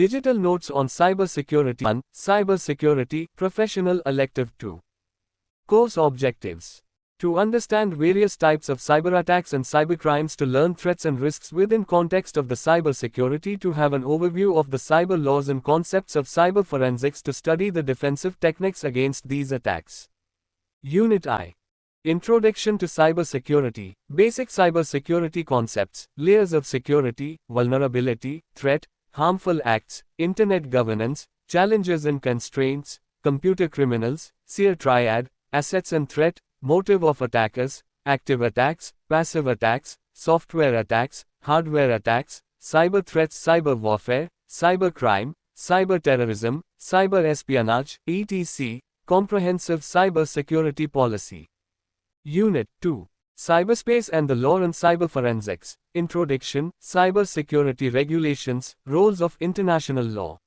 Digital Notes on Cybersecurity 1. Cybersecurity, Professional Elective 2. Course Objectives. To understand various types of cyberattacks and cybercrimes, to learn threats and risks within context of the cybersecurity, to have an overview of the cyber laws and concepts of cyber forensics, to study the defensive techniques against these attacks. Unit I. Introduction to Cybersecurity. Basic cybersecurity concepts, layers of security, vulnerability, threat, harmful acts, internet governance, challenges and constraints, computer criminals, SEER triad, assets and threat, motive of attackers, active attacks, passive attacks, software attacks, hardware attacks, cyber threats, cyber warfare, cyber crime, cyber terrorism, cyber espionage, etc. Comprehensive cyber security policy. Unit 2. Cyberspace and the Law and Cyber Forensics. Introduction, Cyber Security Regulations, Roles of International Law.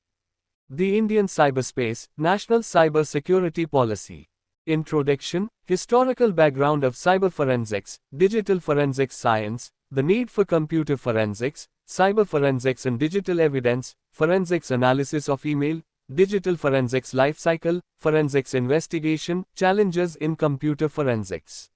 The Indian Cyberspace, National Cyber Security Policy. Introduction, Historical background of cyber forensics, digital forensics science, the need for computer forensics, cyber forensics and digital evidence, forensics analysis of email, digital forensics lifecycle, forensics investigation, challenges in computer forensics.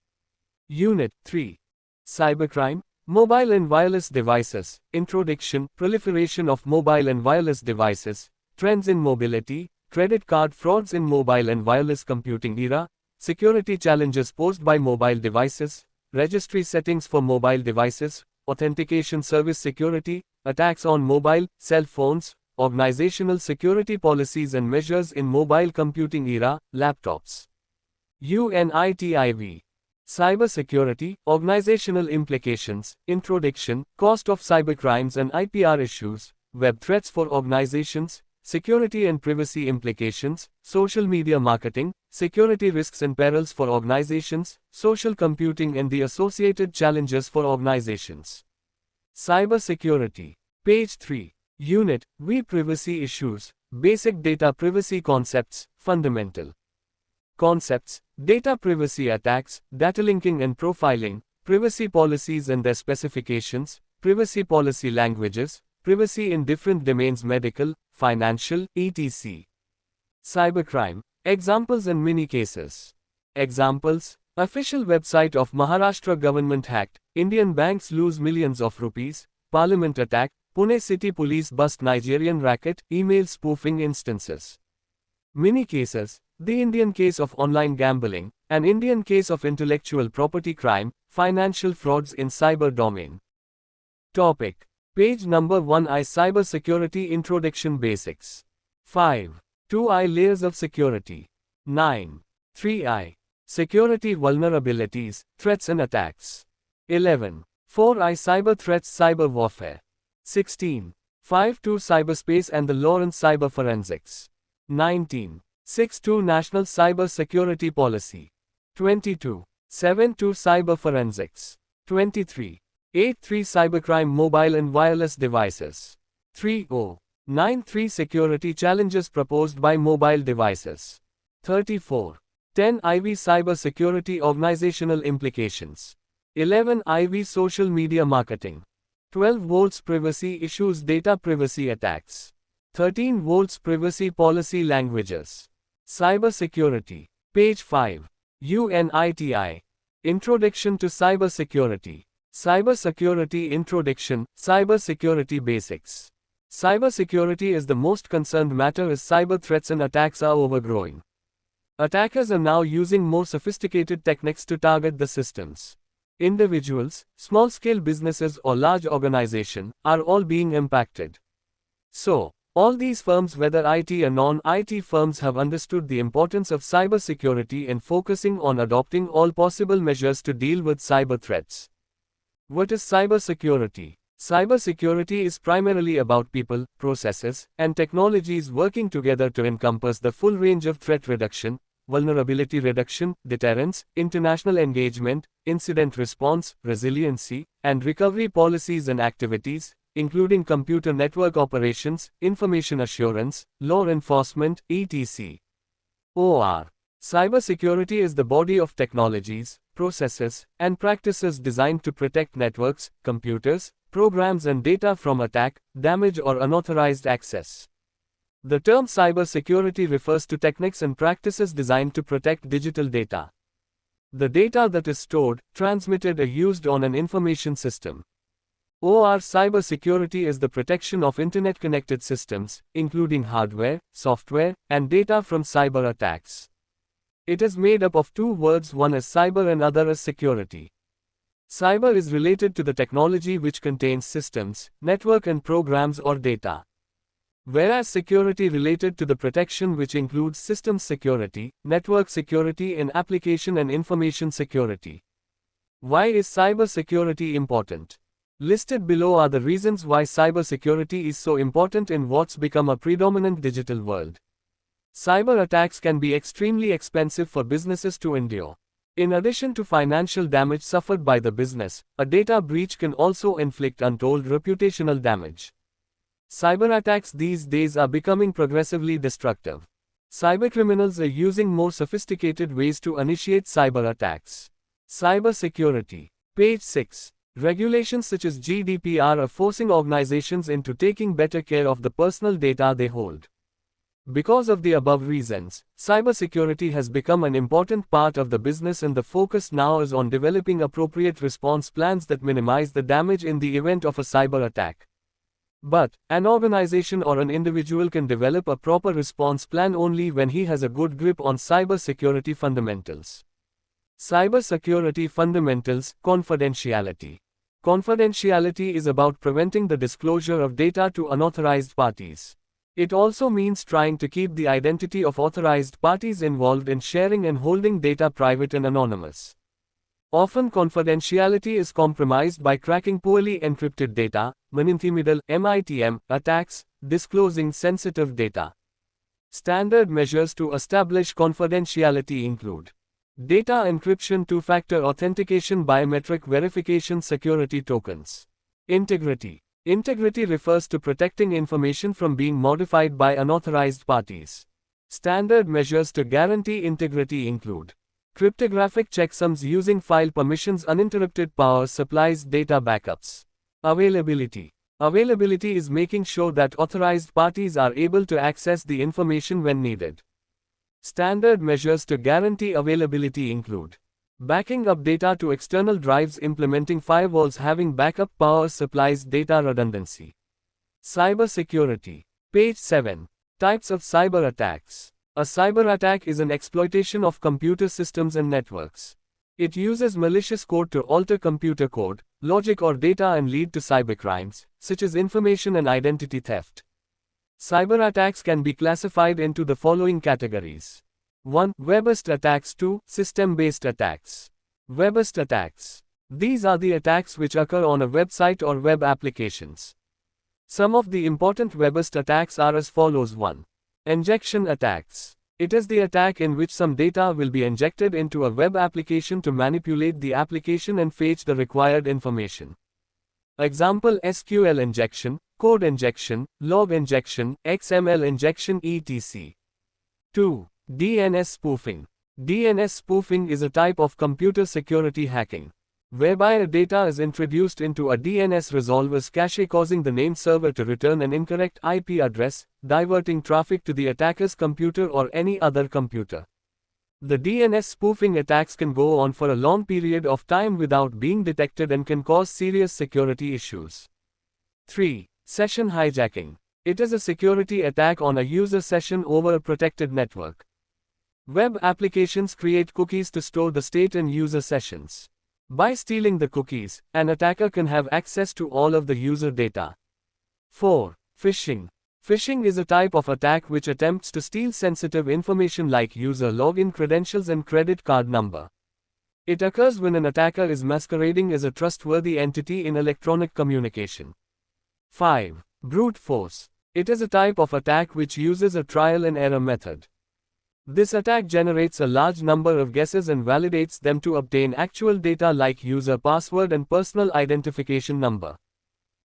Unit 3. Cybercrime, Mobile and Wireless Devices. Introduction, Proliferation of mobile and wireless devices, trends in mobility, credit card frauds in mobile and wireless computing era, security challenges posed by mobile devices, registry settings for mobile devices, authentication service security, attacks on mobile, cell phones, organizational security policies and measures in mobile computing era, laptops. UNITIV. Cybersecurity, Organizational Implications, Introduction, Cost of Cybercrimes and IPR Issues, Web Threats for Organizations, Security and Privacy Implications, Social Media Marketing, Security Risks and Perils for Organizations, Social Computing and the Associated Challenges for Organizations. Cybersecurity. Page 3. Unit V. Privacy Issues, Basic Data Privacy Concepts, Fundamental Concepts, Data Privacy Attacks, Data Linking and Profiling, Privacy Policies and their Specifications, Privacy Policy Languages, Privacy in different domains, medical, financial, etc. Cybercrime, Examples and Mini Cases. Examples, Official website of Maharashtra government hacked, Indian banks lose millions of rupees, Parliament attack, Pune city police bust Nigerian racket, email spoofing instances. Mini cases, the Indian case of online gambling, an Indian case of intellectual property crime, financial frauds in cyber domain. Topic. Page number 1I. Cybersecurity Introduction Basics. 5. 2I. Layers of Security. 9. 3I. Security Vulnerabilities, Threats and Attacks. 11. 4I. Cyber Threats, Cyber Warfare. 16. 5.2 Cyberspace and the Law and Cyber Forensics. 19. 6.2 National Cyber Security Policy. 22. 7.2 Cyber Forensics. 23. 8.3 Cybercrime Mobile and Wireless Devices. 3.0. 9.3 Security Challenges Proposed by Mobile Devices. 34. 10 IV Cyber Security Organizational Implications. 11 IV Social Media Marketing. 12 volts Privacy Issues, Data Privacy Attacks. 13 volts Privacy Policy Languages. Cybersecurity. Page 5. UNITI. Introduction to Cybersecurity. Cybersecurity Introduction, Cybersecurity Basics. Cybersecurity is the most concerned matter as cyber threats and attacks are overgrowing. Attackers are now using more sophisticated techniques to target the systems. Individuals, small-scale businesses or large organizations are all being impacted. So, all these firms, whether IT or non-IT firms, have understood the importance of cybersecurity and focusing on adopting all possible measures to deal with cyber threats. What is cybersecurity? Cybersecurity is primarily about people, processes, and technologies working together to encompass the full range of threat reduction, vulnerability reduction, deterrence, international engagement, incident response, resiliency, and recovery policies and activities, including computer network operations, information assurance, law enforcement, etc. OR. Cybersecurity is the body of technologies, processes, and practices designed to protect networks, computers, programs and data from attack, damage or unauthorized access. The term cybersecurity refers to techniques and practices designed to protect digital data. The data that is stored, transmitted or used on an information system. OR cybersecurity is the protection of internet-connected systems, including hardware, software, and data from cyber attacks. It is made up of two words, one is cyber and other is security. Cyber is related to the technology which contains systems, network and programs or data. Whereas security related to the protection which includes systems security, network security and application and information security. Why is cybersecurity important? Listed below are the reasons why cybersecurity is so important in what's become a predominant digital world. Cyber attacks can be extremely expensive for businesses to endure. In addition to financial damage suffered by the business, a data breach can also inflict untold reputational damage. Cyber attacks these days are becoming progressively destructive. Cybercriminals are using more sophisticated ways to initiate cyber attacks. Cybersecurity. Page 6. Regulations such as GDPR are forcing organizations into taking better care of the personal data they hold. Because of the above reasons, cybersecurity has become an important part of the business and the focus now is on developing appropriate response plans that minimize the damage in the event of a cyber attack. But, an organization or an individual can develop a proper response plan only when he has a good grip on cybersecurity fundamentals. Cybersecurity fundamentals. Confidentiality. Confidentiality is about preventing the disclosure of data to unauthorized parties. It also means trying to keep the identity of authorized parties involved in sharing and holding data private and anonymous. Often confidentiality is compromised by cracking poorly encrypted data, man-in-the-middle (MITM) attacks, disclosing sensitive data. Standard measures to establish confidentiality include data encryption, two-factor authentication, biometric verification, security tokens. Integrity. Integrity refers to protecting information from being modified by unauthorized parties. Standard measures to guarantee integrity include cryptographic checksums using file permissions, uninterrupted power supplies, data backups. Availability. Availability is making sure that authorized parties are able to access the information when needed. Standard measures to guarantee availability include backing up data to external drives, implementing firewalls, having backup power supplies, data redundancy. Cybersecurity. Page 7. Types of cyber attacks. A cyber attack is an exploitation of computer systems and networks. It uses malicious code to alter computer code, logic or data and lead to cybercrimes, such as information and identity theft. Cyber attacks can be classified into the following categories. 1. Web-based attacks. 2. System-based attacks. Web-based attacks. These are the attacks which occur on a website or web applications. Some of the important web-based attacks are as follows. 1. Injection attacks. It is the attack in which some data will be injected into a web application to manipulate the application and fetch the required information. Example: SQL injection, code injection, log injection, XML injection, etc. 2. DNS spoofing. DNS spoofing is a type of computer security hacking, whereby a data is introduced into a DNS resolver's cache, causing the name server to return an incorrect IP address, diverting traffic to the attacker's computer or any other computer. The DNS spoofing attacks can go on for a long period of time without being detected and can cause serious security issues. 3. Session hijacking. It is a security attack on a user session over a protected network. Web applications create cookies to store the state in user sessions. By stealing the cookies, an attacker can have access to all of the user data. 4. Phishing. Phishing is a type of attack which attempts to steal sensitive information like user login credentials and credit card number. It occurs when an attacker is masquerading as a trustworthy entity in electronic communication. 5. Brute force. It is a type of attack which uses a trial and error method. This attack generates a large number of guesses and validates them to obtain actual data like user password and personal identification number.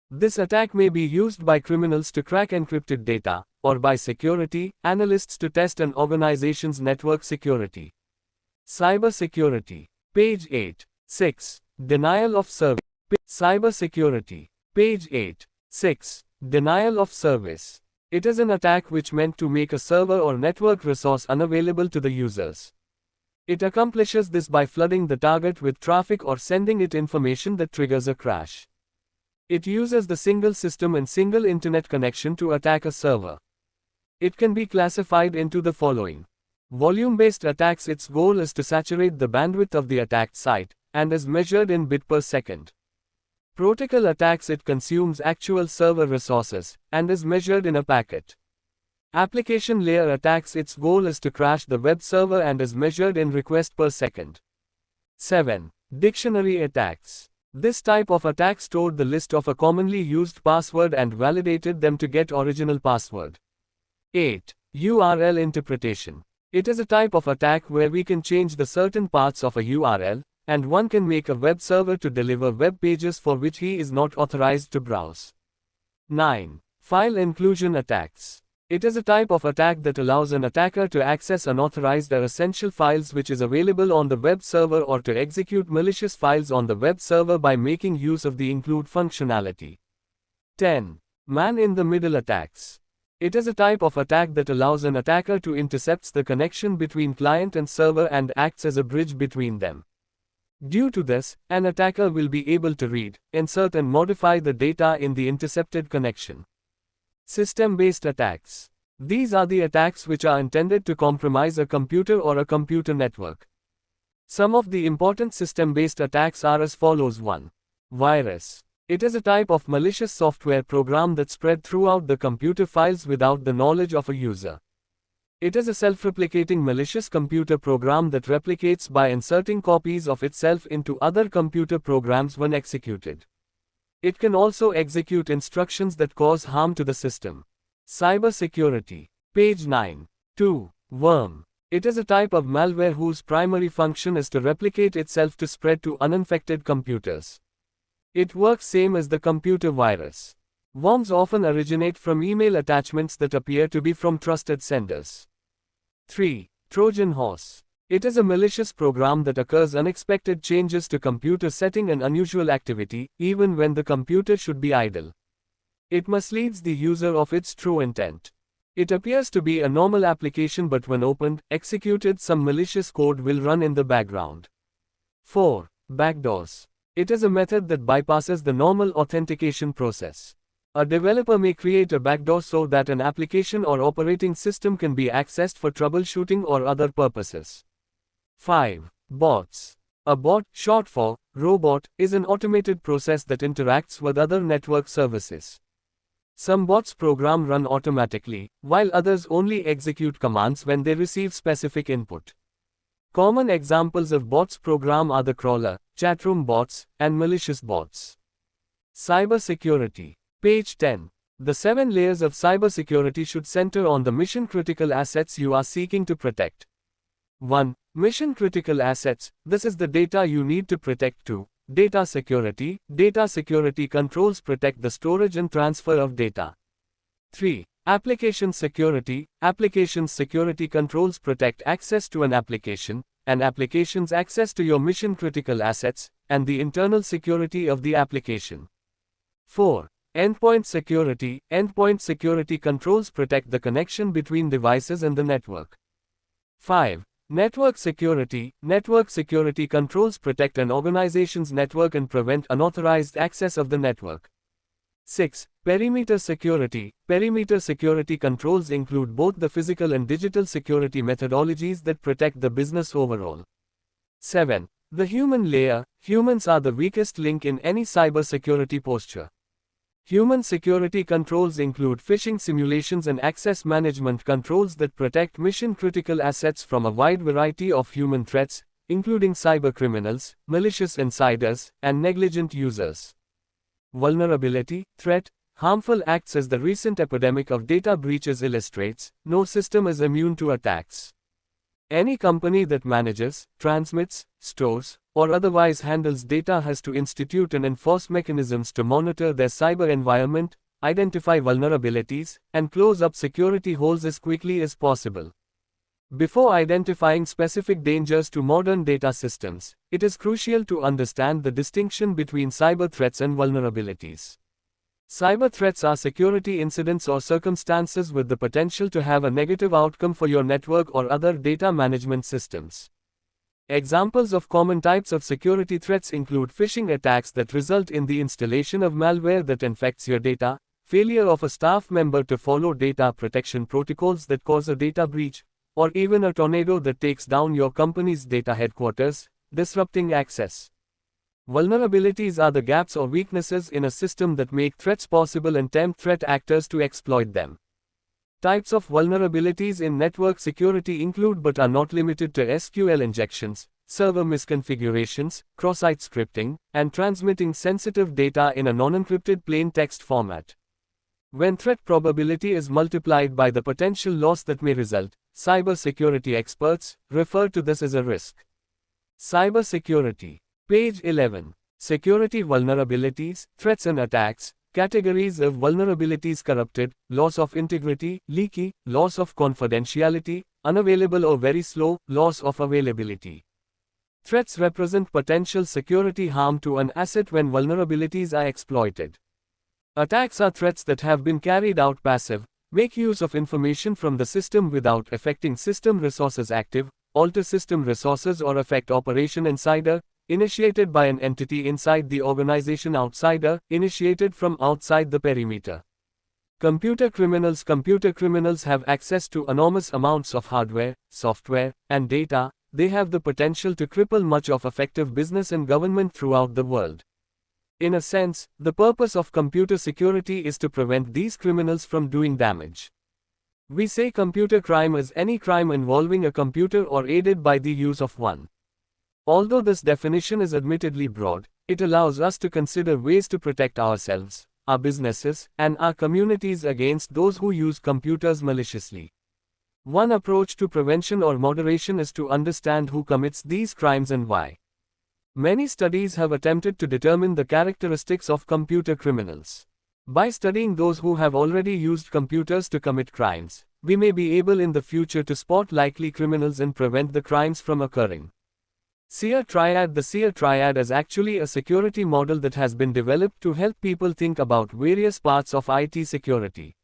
This attack may be used by criminals to crack encrypted data, or by security analysts to test an organization's network security. Cybersecurity. Page 8. 6. Denial of service. Cybersecurity. Page 8. 6. Denial of service. It is an attack which meant to make a server or network resource unavailable to the users. It accomplishes this by flooding the target with traffic or sending it information that triggers a crash. It uses the single system and single internet connection to attack a server. It can be classified into the following. Volume-based attacks. Its goal is to saturate the bandwidth of the attacked site, and is measured in bit per second. Protocol attacks. It consumes actual server resources, and is measured in a packet. Application layer attacks. Its goal is to crash the web server and is measured in request per second. 7. Dictionary attacks. This type of attack stored the list of a commonly used password and validated them to get original password. 8. URL interpretation. It is a type of attack where we can change the certain parts of a URL, and one can make a web server to deliver web pages for which he is not authorized to browse. 9. File inclusion attacks. It is a type of attack that allows an attacker to access unauthorized or essential files which is available on the web server or to execute malicious files on the web server by making use of the include functionality. 10. Man-in-the-middle attacks. It is a type of attack that allows an attacker to intercept the connection between client and server and acts as a bridge between them. Due to this, an attacker will be able to read, insert and modify the data in the intercepted connection. System-based attacks. These are the attacks which are intended to compromise a computer or a computer network. Some of the important system-based attacks are as follows. 1. Virus. It is a type of malicious software program that spread throughout the computer files without the knowledge of a user. It is a self-replicating malicious computer program that replicates by inserting copies of itself into other computer programs when executed. It can also execute instructions that cause harm to the system. Cybersecurity. Page 9. 2. Worm. It is a type of malware whose primary function is to replicate itself to spread to uninfected computers. It works same as the computer virus. Worms often originate from email attachments that appear to be from trusted senders. 3. Trojan horse. It is a malicious program that occurs unexpected changes to computer setting and unusual activity, even when the computer should be idle. It misleads the user of its true intent. It appears to be a normal application, but when opened, executed, some malicious code will run in the background. 4. Backdoors. It is a method that bypasses the normal authentication process. A developer may create a backdoor so that an application or operating system can be accessed for troubleshooting or other purposes. 5. Bots. A bot, short for robot, is an automated process that interacts with other network services. Some bots program run automatically, while others only execute commands when they receive specific input. Common examples of bots program are the crawler, chatroom bots, and malicious bots. Cybersecurity. Page 10. The 7 layers of cybersecurity should center on the mission-critical assets you are seeking to protect. 1. Mission-critical assets. This is the data you need to protect. 2. Data security. Data security controls protect the storage and transfer of data. 3. Application security. Applications security controls protect access to an application's access to your mission-critical assets, and the internal security of the application. 4. Endpoint security. Endpoint security controls protect the connection between devices and the network. 5. Network security. Network security controls protect an organization's network and prevent unauthorized access of the network. 6. Perimeter security. Perimeter security controls include both the physical and digital security methodologies that protect the business overall. 7. The human layer. Humans are the weakest link in any cybersecurity posture. Human security controls include phishing simulations and access management controls that protect mission-critical assets from a wide variety of human threats, including cybercriminals, malicious insiders, and negligent users. Vulnerability, threat, harmful acts. As the recent epidemic of data breaches illustrates, no system is immune to attacks. Any company that manages, transmits, stores, or otherwise handles data has to institute and enforce mechanisms to monitor their cyber environment, identify vulnerabilities, and close up security holes as quickly as possible. Before identifying specific dangers to modern data systems, it is crucial to understand the distinction between cyber threats and vulnerabilities. Cyber threats are security incidents or circumstances with the potential to have a negative outcome for your network or other data management systems. Examples of common types of security threats include phishing attacks that result in the installation of malware that infects your data, failure of a staff member to follow data protection protocols that cause a data breach, or even a tornado that takes down your company's data headquarters, disrupting access. Vulnerabilities are the gaps or weaknesses in a system that make threats possible and tempt threat actors to exploit them. Types of vulnerabilities in network security include but are not limited to SQL injections, server misconfigurations, cross-site scripting, and transmitting sensitive data in a non-encrypted plain text format. When threat probability is multiplied by the potential loss that may result, cyber security experts refer to this as a risk. Cyber security. Page 11. Security vulnerabilities, threats and attacks. Categories of vulnerabilities: corrupted, loss of integrity, leaky, loss of confidentiality, unavailable or very slow, loss of availability. Threats represent potential security harm to an asset when vulnerabilities are exploited. Attacks are threats that have been carried out passive, make use of information from the system without affecting system resources. Active, alter system resources or affect operation. Insider, initiated by an entity inside the organization. Outsider, initiated from outside the perimeter. Computer criminals. Computer criminals have access to enormous amounts of hardware, software, and data. They have the potential to cripple much of effective business and government throughout the world. In a sense, the purpose of computer security is to prevent these criminals from doing damage. We say computer crime is any crime involving a computer or aided by the use of one. Although this definition is admittedly broad, it allows us to consider ways to protect ourselves, our businesses, and our communities against those who use computers maliciously. One approach to prevention or moderation is to understand who commits these crimes and why. Many studies have attempted to determine the characteristics of computer criminals. By studying those who have already used computers to commit crimes, we may be able in the future to spot likely criminals and prevent the crimes from occurring. SEER Triad. The SEER Triad is actually a security model that has been developed to help people think about various parts of IT security.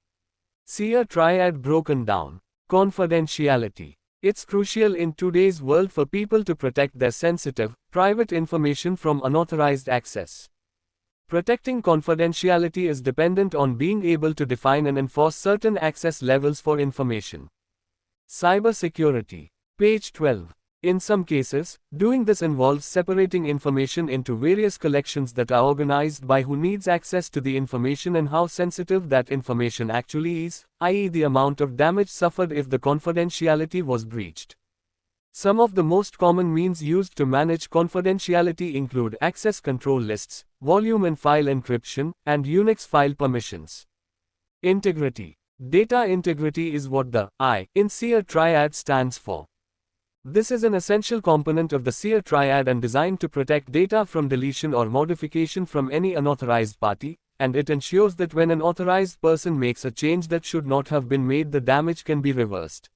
SEER Triad broken down. Confidentiality. It's crucial in today's world for people to protect their sensitive, private information from unauthorized access. Protecting confidentiality is dependent on being able to define and enforce certain access levels for information. Cybersecurity. Page 12. In some cases, doing this involves separating information into various collections that are organized by who needs access to the information and how sensitive that information actually is, i.e., the amount of damage suffered if the confidentiality was breached. Some of the most common means used to manage confidentiality include access control lists, volume and file encryption, and Unix file permissions. Integrity. Data integrity is what the I in SEER Triad stands for. This is an essential component of the SEER Triad and designed to protect data from deletion or modification from any unauthorized party, and it ensures that when an authorized person makes a change that should not have been made, the damage can be reversed.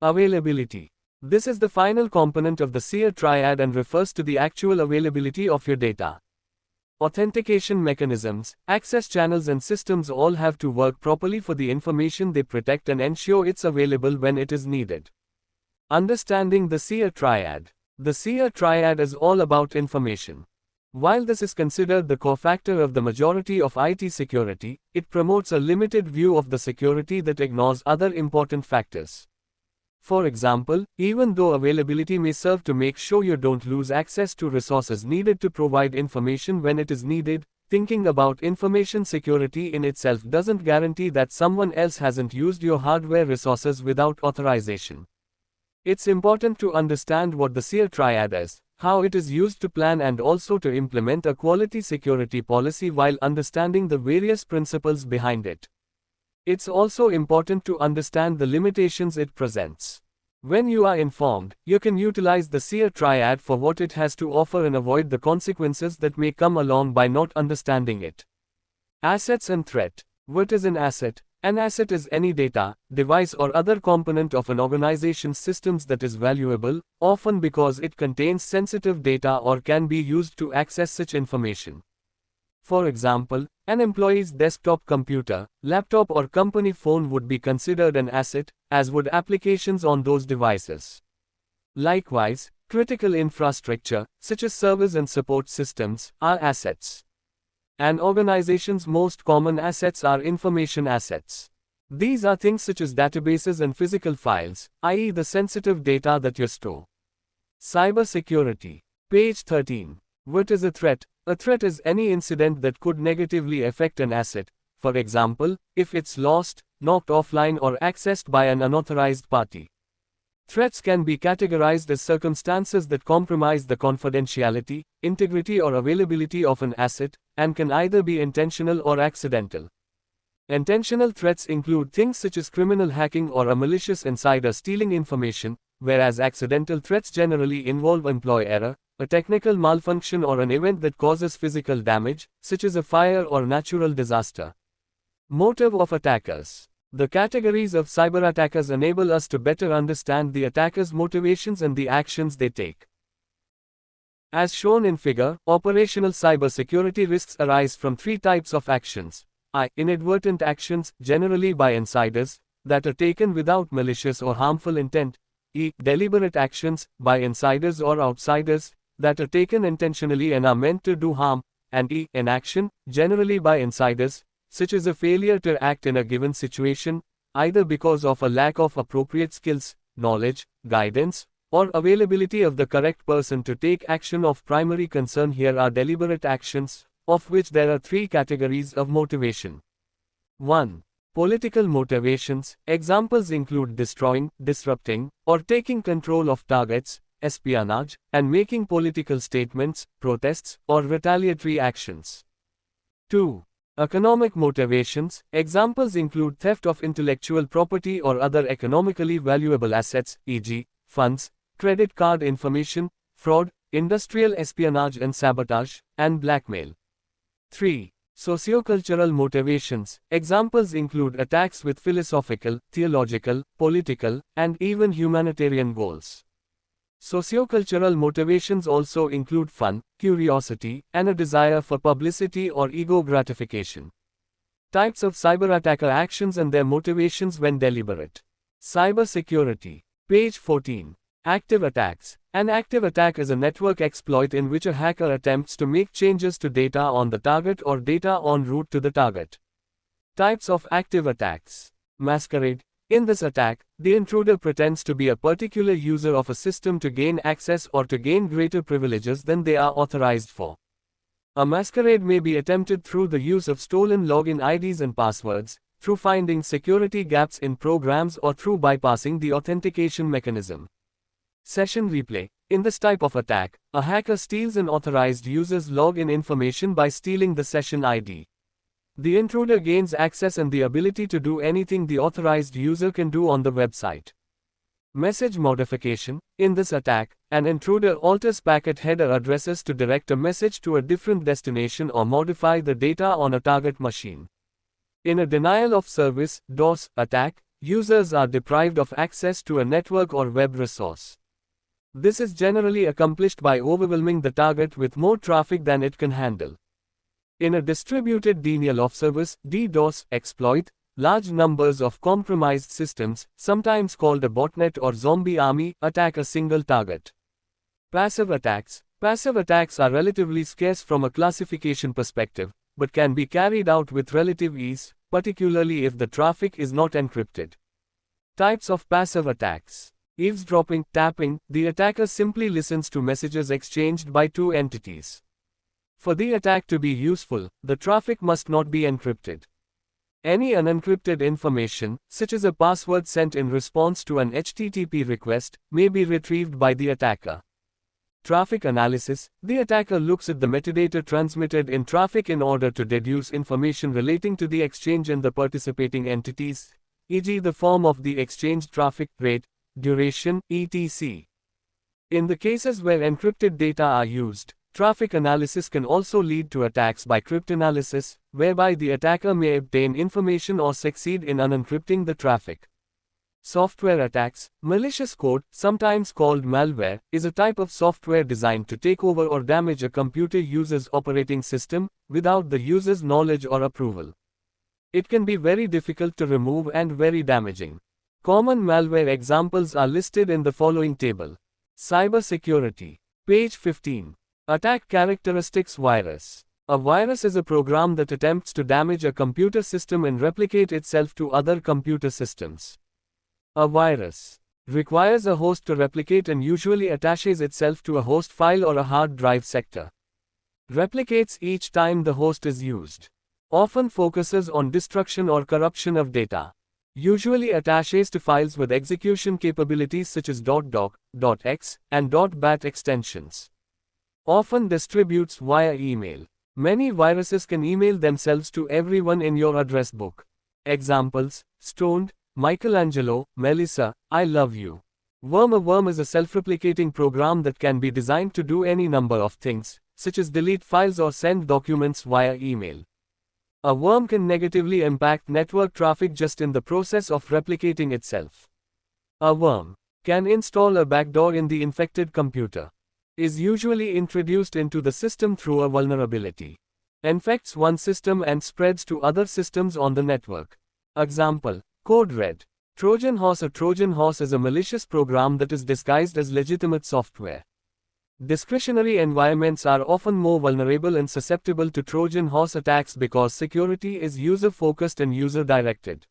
Availability. This is the final component of the SEER Triad and refers to the actual availability of your data. Authentication mechanisms, access channels and systems all have to work properly for the information they protect and ensure it's available when it is needed. Understanding the SEER Triad. The SEER Triad is all about information. While this is considered the core factor of the majority of IT security, it promotes a limited view of the security that ignores other important factors. For example, even though availability may serve to make sure you don't lose access to resources needed to provide information when it is needed, thinking about information security in itself doesn't guarantee that someone else hasn't used your hardware resources without authorization. It's important to understand what the SEER Triad is, how it is used to plan and also to implement a quality security policy while understanding the various principles behind it. It's also important to understand the limitations it presents. When you are informed, you can utilize the SEER Triad for what it has to offer and avoid the consequences that may come along by not understanding it. Assets and threat. What is an asset? An asset is any data, device or other component of an organization's systems that is valuable, often because it contains sensitive data or can be used to access such information. For example, an employee's desktop computer, laptop or company phone would be considered an asset, as would applications on those devices. Likewise, critical infrastructure, such as servers and support systems, are assets. An organization's most common assets are information assets. These are things such as databases and physical files, i.e. the sensitive data that you store. Cybersecurity. Page 13. What is a threat? A threat is any incident that could negatively affect an asset, for example, if it's lost, knocked offline or accessed by an unauthorized party. Threats can be categorized as circumstances that compromise the confidentiality, integrity or availability of an asset, and can either be intentional or accidental. Intentional threats include things such as criminal hacking or a malicious insider stealing information, whereas accidental threats generally involve employee error, a technical malfunction or an event that causes physical damage, such as a fire or natural disaster. Motive of attackers. The categories of cyberattackers enable us to better understand the attacker's motivations and the actions they take. As shown in figure, operational cybersecurity risks arise from three types of actions. I. Inadvertent actions, generally by insiders, that are taken without malicious or harmful intent. E. Deliberate actions, by insiders or outsiders, that are taken intentionally and are meant to do harm. And E. Inaction, generally by insiders, such as a failure to act in a given situation, either because of a lack of appropriate skills, knowledge, guidance, or availability of the correct person to take action of primary concern. Here are deliberate actions, of which there are three categories of motivation. 1. Political motivations. Examples include destroying, disrupting, or taking control of targets, espionage, and making political statements, protests, or retaliatory actions. 2. Economic motivations. Examples include theft of intellectual property or other economically valuable assets, e.g., funds, credit card information, fraud, industrial espionage and sabotage, and blackmail. 3. Sociocultural motivations. Examples include attacks with philosophical, theological, political, and even humanitarian goals. Sociocultural motivations also include fun, curiosity, and a desire for publicity or ego gratification. Types of cyberattacker actions and their motivations when deliberate. Cybersecurity. Page 14. Active attacks. An active attack is a network exploit in which a hacker attempts to make changes to data on the target or data en route to the target. Types of active attacks. Masquerade. In this attack, the intruder pretends to be a particular user of a system to gain access or to gain greater privileges than they are authorized for. A masquerade may be attempted through the use of stolen login IDs and passwords, through finding security gaps in programs, or through bypassing the authentication mechanism. Session replay. In this type of attack, a hacker steals an authorized user's login information by stealing the session ID. The intruder gains access and the ability to do anything the authorized user can do on the website. Message modification. In this attack, an intruder alters packet header addresses to direct a message to a different destination or modify the data on a target machine. In a denial of service (DOS) attack, users are deprived of access to a network or web resource. This is generally accomplished by overwhelming the target with more traffic than it can handle. In a distributed denial of service (DDoS) exploit, large numbers of compromised systems, sometimes called a botnet or zombie army, attack a single target. Passive attacks. Passive attacks are relatively scarce from a classification perspective, but can be carried out with relative ease, particularly if the traffic is not encrypted. Types of passive attacks. Eavesdropping, tapping. The attacker simply listens to messages exchanged by two entities. For the attack to be useful, the traffic must not be encrypted. Any unencrypted information, such as a password sent in response to an HTTP request, may be retrieved by the attacker. Traffic analysis. The attacker looks at the metadata transmitted in traffic in order to deduce information relating to the exchange and the participating entities, e.g. the form of the exchanged traffic, rate, duration, etc. In the cases where encrypted data are used, Traffic analysis can also lead to attacks by cryptanalysis, whereby the attacker may obtain information or succeed in unencrypting the traffic. Software attacks. Malicious code, sometimes called malware, is a type of software designed to take over or damage a computer user's operating system, without the user's knowledge or approval. It can be very difficult to remove and very damaging. Common malware examples are listed in the following table. Cybersecurity. Page 15. Attack characteristics. Virus. A virus is a program that attempts to damage a computer system and replicate itself to other computer systems. A virus requires a host to replicate and usually attaches itself to a host file or a hard drive sector. Replicates each time the host is used. Often focuses on destruction or corruption of data. Usually attaches to files with execution capabilities such as .doc, .x, and .bat extensions. Often distributes via email. Many viruses can email themselves to everyone in your address book. Examples: Stoned, Michelangelo, Melissa, I love you. Worm. A worm is a self-replicating program that can be designed to do any number of things, such as delete files or send documents via email. A worm can negatively impact network traffic just in the process of replicating itself. A worm can install a backdoor in the infected computer. Is usually introduced into the system through a vulnerability. Infects one system and spreads to other systems on the network. Example: Code Red. Trojan Horse. A Trojan horse is a malicious program that is disguised as legitimate software. Discretionary environments are often more vulnerable and susceptible to Trojan horse attacks because security is user-focused and user-directed.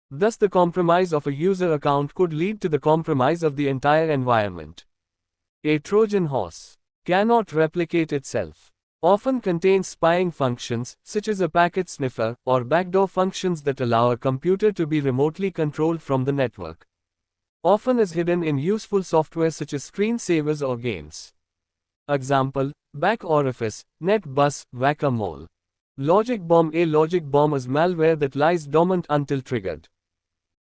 Thus, the compromise of a user account could lead to the compromise of the entire environment. A Trojan horse cannot replicate itself. Often contains spying functions, such as a packet sniffer, or backdoor functions that allow a computer to be remotely controlled from the network. Often is hidden in useful software such as screensavers or games. Example: Back Orifice, NetBus, Whack-A-Mole. Logic Bomb. A logic bomb is malware that lies dormant until triggered.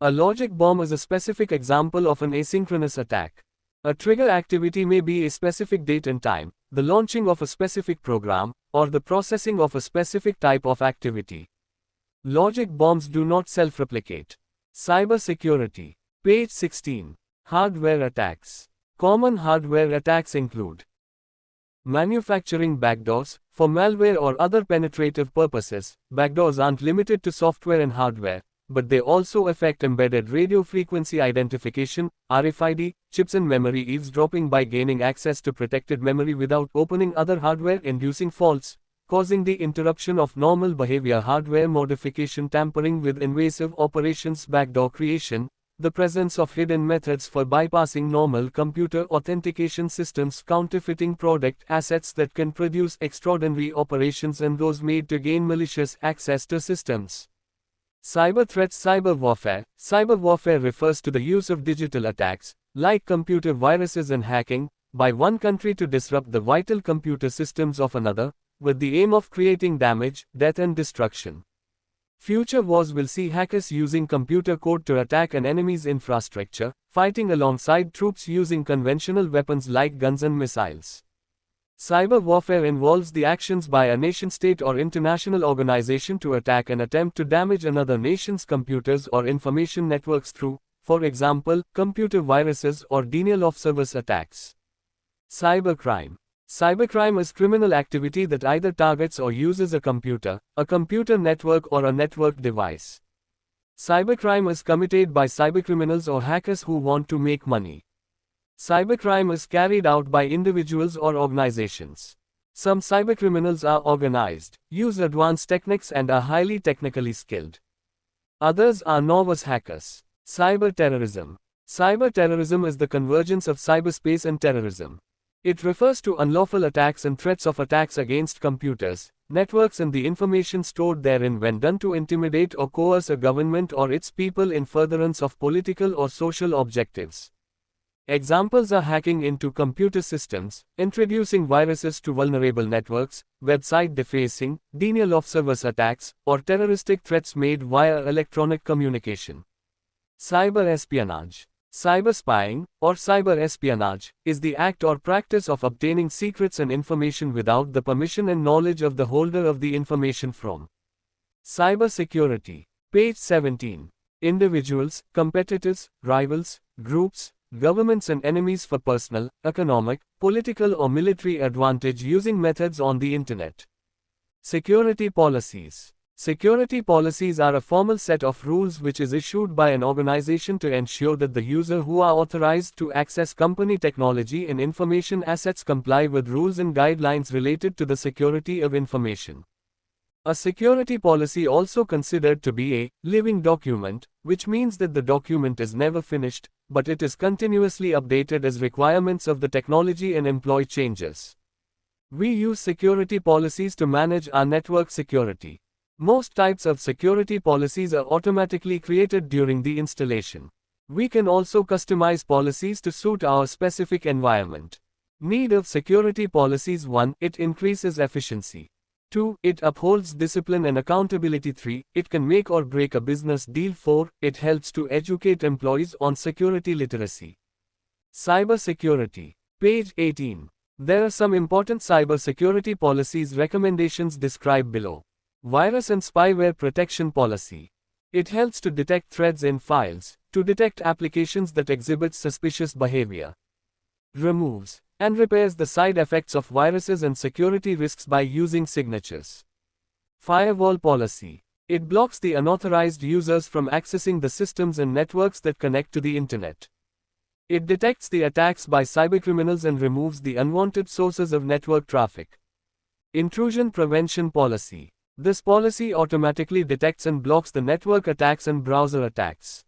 A logic bomb is a specific example of an asynchronous attack. A trigger activity may be a specific date and time, the launching of a specific program, or the processing of a specific type of activity. Logic bombs do not self-replicate. Cybersecurity. Page 16. Hardware attacks. Common hardware attacks include manufacturing backdoors. For malware or other penetrative purposes, backdoors aren't limited to software and hardware, but they also affect embedded radio frequency identification, RFID, chips and memory eavesdropping by gaining access to protected memory without opening other hardware, inducing faults, causing the interruption of normal behavior, hardware modification, tampering with invasive operations, backdoor creation, the presence of hidden methods for bypassing normal computer authentication systems, counterfeiting product assets that can produce extraordinary operations, and those made to gain malicious access to systems. Cyber threats. Cyber warfare. Cyber warfare refers to the use of digital attacks, like computer viruses and hacking, by one country to disrupt the vital computer systems of another, with the aim of creating damage, death and destruction. Future wars will see hackers using computer code to attack an enemy's infrastructure, fighting alongside troops using conventional weapons like guns and missiles. Cyber warfare involves the actions by a nation-state or international organization to attack and attempt to damage another nation's computers or information networks through, for example, computer viruses or denial-of-service attacks. Cybercrime. Cybercrime is criminal activity that either targets or uses a computer network, or a network device. Cybercrime is committed by cybercriminals or hackers who want to make money. Cybercrime is carried out by individuals or organizations. Some cybercriminals are organized, use advanced techniques and are highly technically skilled. Others are novice hackers. Cyberterrorism. Cyberterrorism is the convergence of cyberspace and terrorism. It refers to unlawful attacks and threats of attacks against computers, networks and the information stored therein when done to intimidate or coerce a government or its people in furtherance of political or social objectives. Examples are hacking into computer systems, introducing viruses to vulnerable networks, website defacing, denial-of-service attacks, or terroristic threats made via electronic communication. Cyber espionage. Cyber spying, or cyber espionage, is the act or practice of obtaining secrets and information without the permission and knowledge of the holder of the information from. Cyber security. Page 17. Individuals, competitors, rivals, groups, governments and enemies for personal, economic, political or military advantage using methods on the Internet. Security policies. Security policies are a formal set of rules which is issued by an organization to ensure that the user who are authorized to access company technology and information assets comply with rules and guidelines related to the security of information. A security policy also considered to be a living document, which means that the document is never finished, but it is continuously updated as requirements of the technology and employ changes. We use security policies to manage our network security. Most types of security policies are automatically created during the installation. We can also customize policies to suit our specific environment. Need of security policies: 1. It increases efficiency. 2. It upholds discipline and accountability. 3. It can make or break a business deal. 4. It helps to educate employees on security literacy. Cyber security. Page 18. There are some important cyber security policies recommendations described below. Virus and spyware protection policy. It helps to detect threats in files, to detect applications that exhibit suspicious behavior. Removes and repairs the side effects of viruses and security risks by using signatures. Firewall policy. It blocks the unauthorized users from accessing the systems and networks that connect to the Internet. It detects the attacks by cybercriminals and removes the unwanted sources of network traffic. Intrusion prevention policy. This policy automatically detects and blocks the network attacks and browser attacks.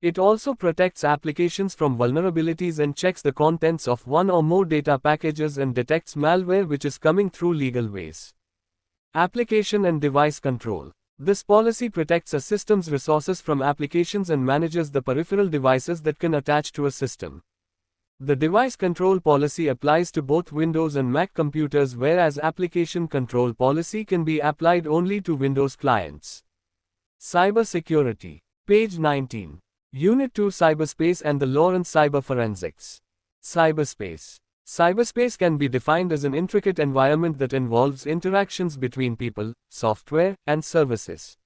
It also protects applications from vulnerabilities and checks the contents of one or more data packages and detects malware which is coming through legal ways. Application and device control. This policy protects a system's resources from applications and manages the peripheral devices that can attach to a system. The device control policy applies to both Windows and Mac computers, whereas application control policy can be applied only to Windows clients. Cyber security. Page 19. Unit 2: Cyberspace and the Lawrence Cyber Forensics. Cyberspace. Cyberspace can be defined as an intricate environment that involves interactions between people, software, and services.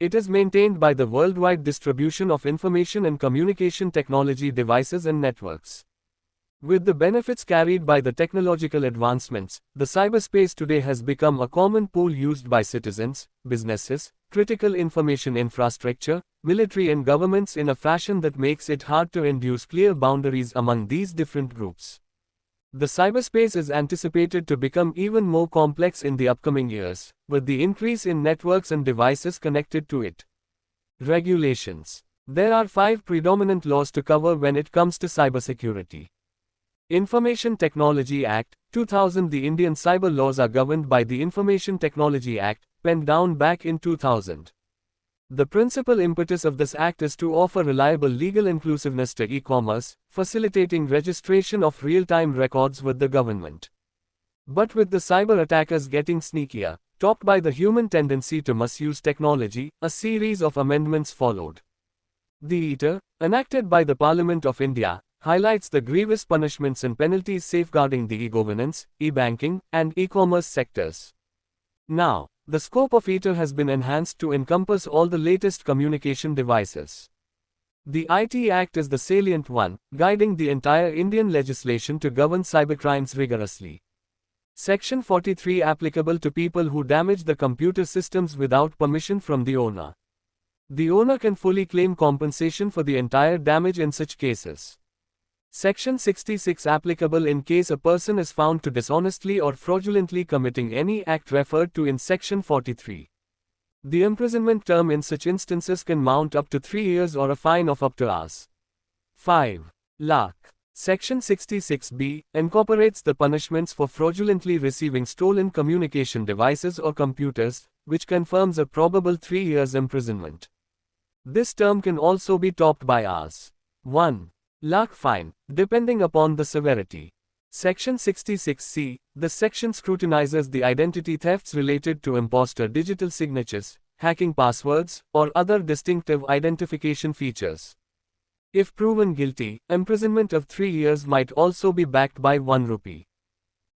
It is maintained by the worldwide distribution of information and communication technology devices and networks. With the benefits carried by the technological advancements, the cyberspace today has become a common pool used by citizens, businesses, critical information infrastructure, military and governments in a fashion that makes it hard to induce clear boundaries among these different groups. The cyberspace is anticipated to become even more complex in the upcoming years, with the increase in networks and devices connected to it. Regulations. There are 5 predominant laws to cover when it comes to cybersecurity. Information Technology Act, 2000. The Indian cyber laws are governed by the Information Technology Act, penned down back in 2000. The principal impetus of this act is to offer reliable legal inclusiveness to e-commerce, facilitating registration of real-time records with the government. But with the cyber attackers getting sneakier, topped by the human tendency to misuse technology, a series of amendments followed. The ETA, enacted by the Parliament of India, highlights the grievous punishments and penalties safeguarding the e-governance, e-banking, and e-commerce sectors. Now, the scope of ETA has been enhanced to encompass all the latest communication devices. The IT Act is the salient one, guiding the entire Indian legislation to govern cybercrimes rigorously. Section 43 applicable to people who damage the computer systems without permission from the owner. The owner can fully claim compensation for the entire damage in such cases. Section 66 applicable in case a person is found to dishonestly or fraudulently committing any act referred to in Section 43. The imprisonment term in such instances can mount up to 3 years or a fine of up to Rs. 5 lakh. Section 66B incorporates the punishments for fraudulently receiving stolen communication devices or computers, which confirms a probable 3 years imprisonment. This term can also be topped by Rs. 1 lakh fine, depending upon the severity. Section 66C, this section scrutinizes the identity thefts related to imposter digital signatures, hacking passwords, or other distinctive identification features. If proven guilty, imprisonment of 3 years might also be backed by 1 rupee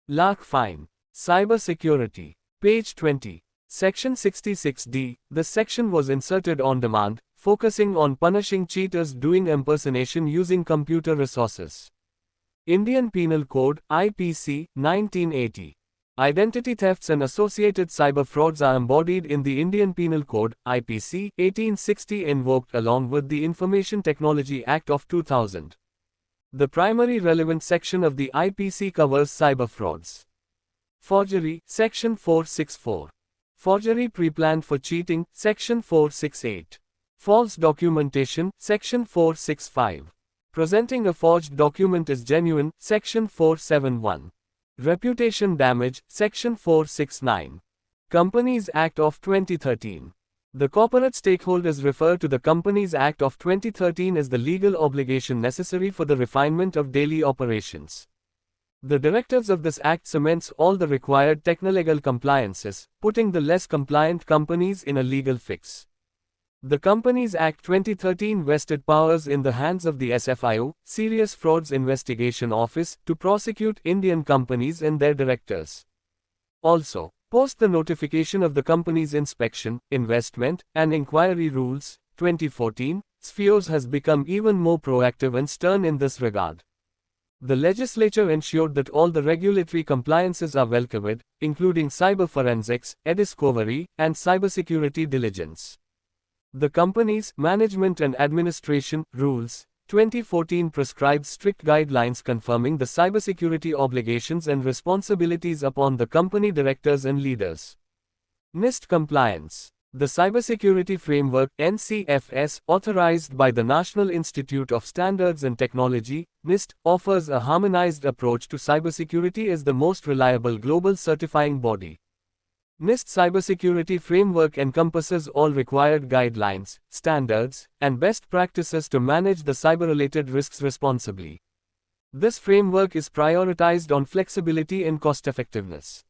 lakh fine. Cyber security. Page 20. Section 66D. This section was inserted on demand, focusing on punishing cheaters doing impersonation using computer resources. Indian Penal Code, IPC, 1980. Identity thefts and associated cyber frauds are embodied in the Indian Penal Code, IPC, 1860 invoked along with the Information Technology Act of 2000. The primary relevant section of the IPC covers cyber frauds. Forgery, Section 464. Forgery pre-planned for cheating, Section 468. False documentation, Section 465. Presenting a forged document is genuine, Section 471. Reputation damage, Section 469. Companies Act of 2013. The corporate stakeholders refer to the Companies Act of 2013 as the legal obligation necessary for the refinement of daily operations. The directives of this act cements all the required technolegal compliances, putting the less compliant companies in a legal fix. The Companies Act 2013 vested powers in the hands of the SFIO, Serious Frauds Investigation Office, to prosecute Indian companies and their directors. Also, post the notification of the Companies Inspection, Investment, and Inquiry Rules, 2014, SFIOs has become even more proactive and stern in this regard. The legislature ensured that all the regulatory compliances are well covered, including cyber forensics, e-discovery, and cybersecurity diligence. The Companies Management and Administration Rules, 2014 prescribes strict guidelines confirming the cybersecurity obligations and responsibilities upon the company directors and leaders. NIST compliance. The Cybersecurity Framework (NCFS), authorized by the National Institute of Standards and Technology, NIST, offers a harmonized approach to cybersecurity as the most reliable global certifying body. NIST cybersecurity framework encompasses all required guidelines, standards, and best practices to manage the cyber-related risks responsibly. This framework is prioritized on flexibility and cost-effectiveness.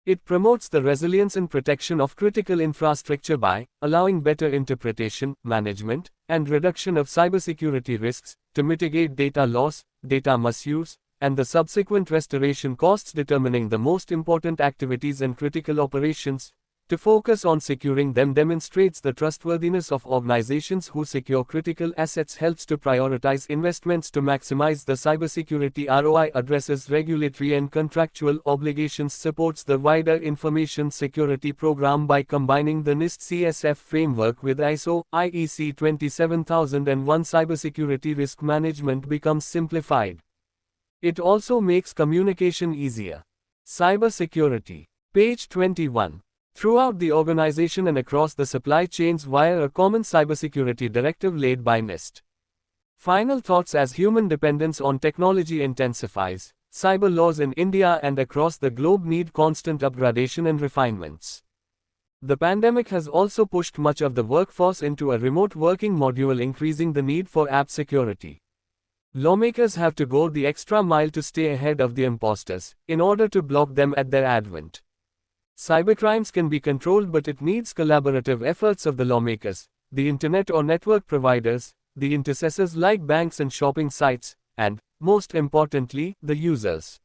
It promotes the resilience and protection of critical infrastructure by allowing better interpretation, management, and reduction of cybersecurity risks to mitigate data loss, data misuse, and the subsequent restoration costs, determining the most important activities and critical operations, to focus on securing them demonstrates the trustworthiness of organizations who secure critical assets, helps to prioritize investments to maximize the cybersecurity ROI, addresses regulatory and contractual obligations, supports the wider information security program by combining the NIST CSF framework with ISO, IEC 27001. Cybersecurity risk management becomes simplified. It also makes communication easier. Cybersecurity. Page 21. Throughout the organization and across the supply chains via a common cybersecurity directive laid by NIST. Final thoughts. As human dependence on technology intensifies, cyber laws in India and across the globe need constant upgradation and refinements. The pandemic has also pushed much of the workforce into a remote working module, increasing the need for app security. Lawmakers have to go the extra mile to stay ahead of the imposters, in order to block them at their advent. Cybercrimes can be controlled, but it needs collaborative efforts of the lawmakers, the internet or network providers, the intercessors like banks and shopping sites, and, most importantly, the users.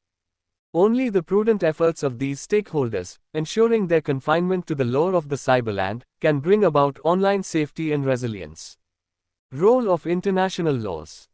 Only the prudent efforts of these stakeholders, ensuring their confinement to the lore of the cyberland, can bring about online safety and resilience. Role of international laws.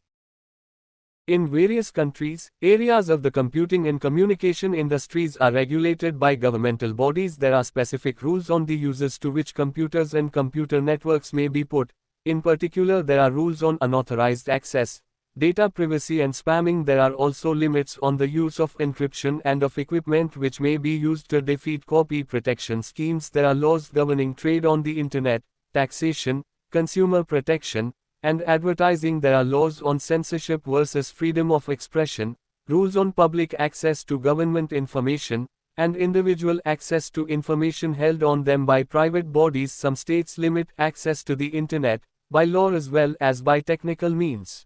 In various countries, areas of the computing and communication industries are regulated by governmental bodies. There are specific rules on the uses to which computers and computer networks may be put. In particular, there are rules on unauthorized access, data privacy and spamming. There are also limits on the use of encryption and of equipment which may be used to defeat copy protection schemes. There are laws governing trade on the internet, taxation, consumer protection, and advertising. There are laws on censorship versus freedom of expression, rules on public access to government information, and individual access to information held on them by private bodies. Some states limit access to the internet, by law as well as by technical means.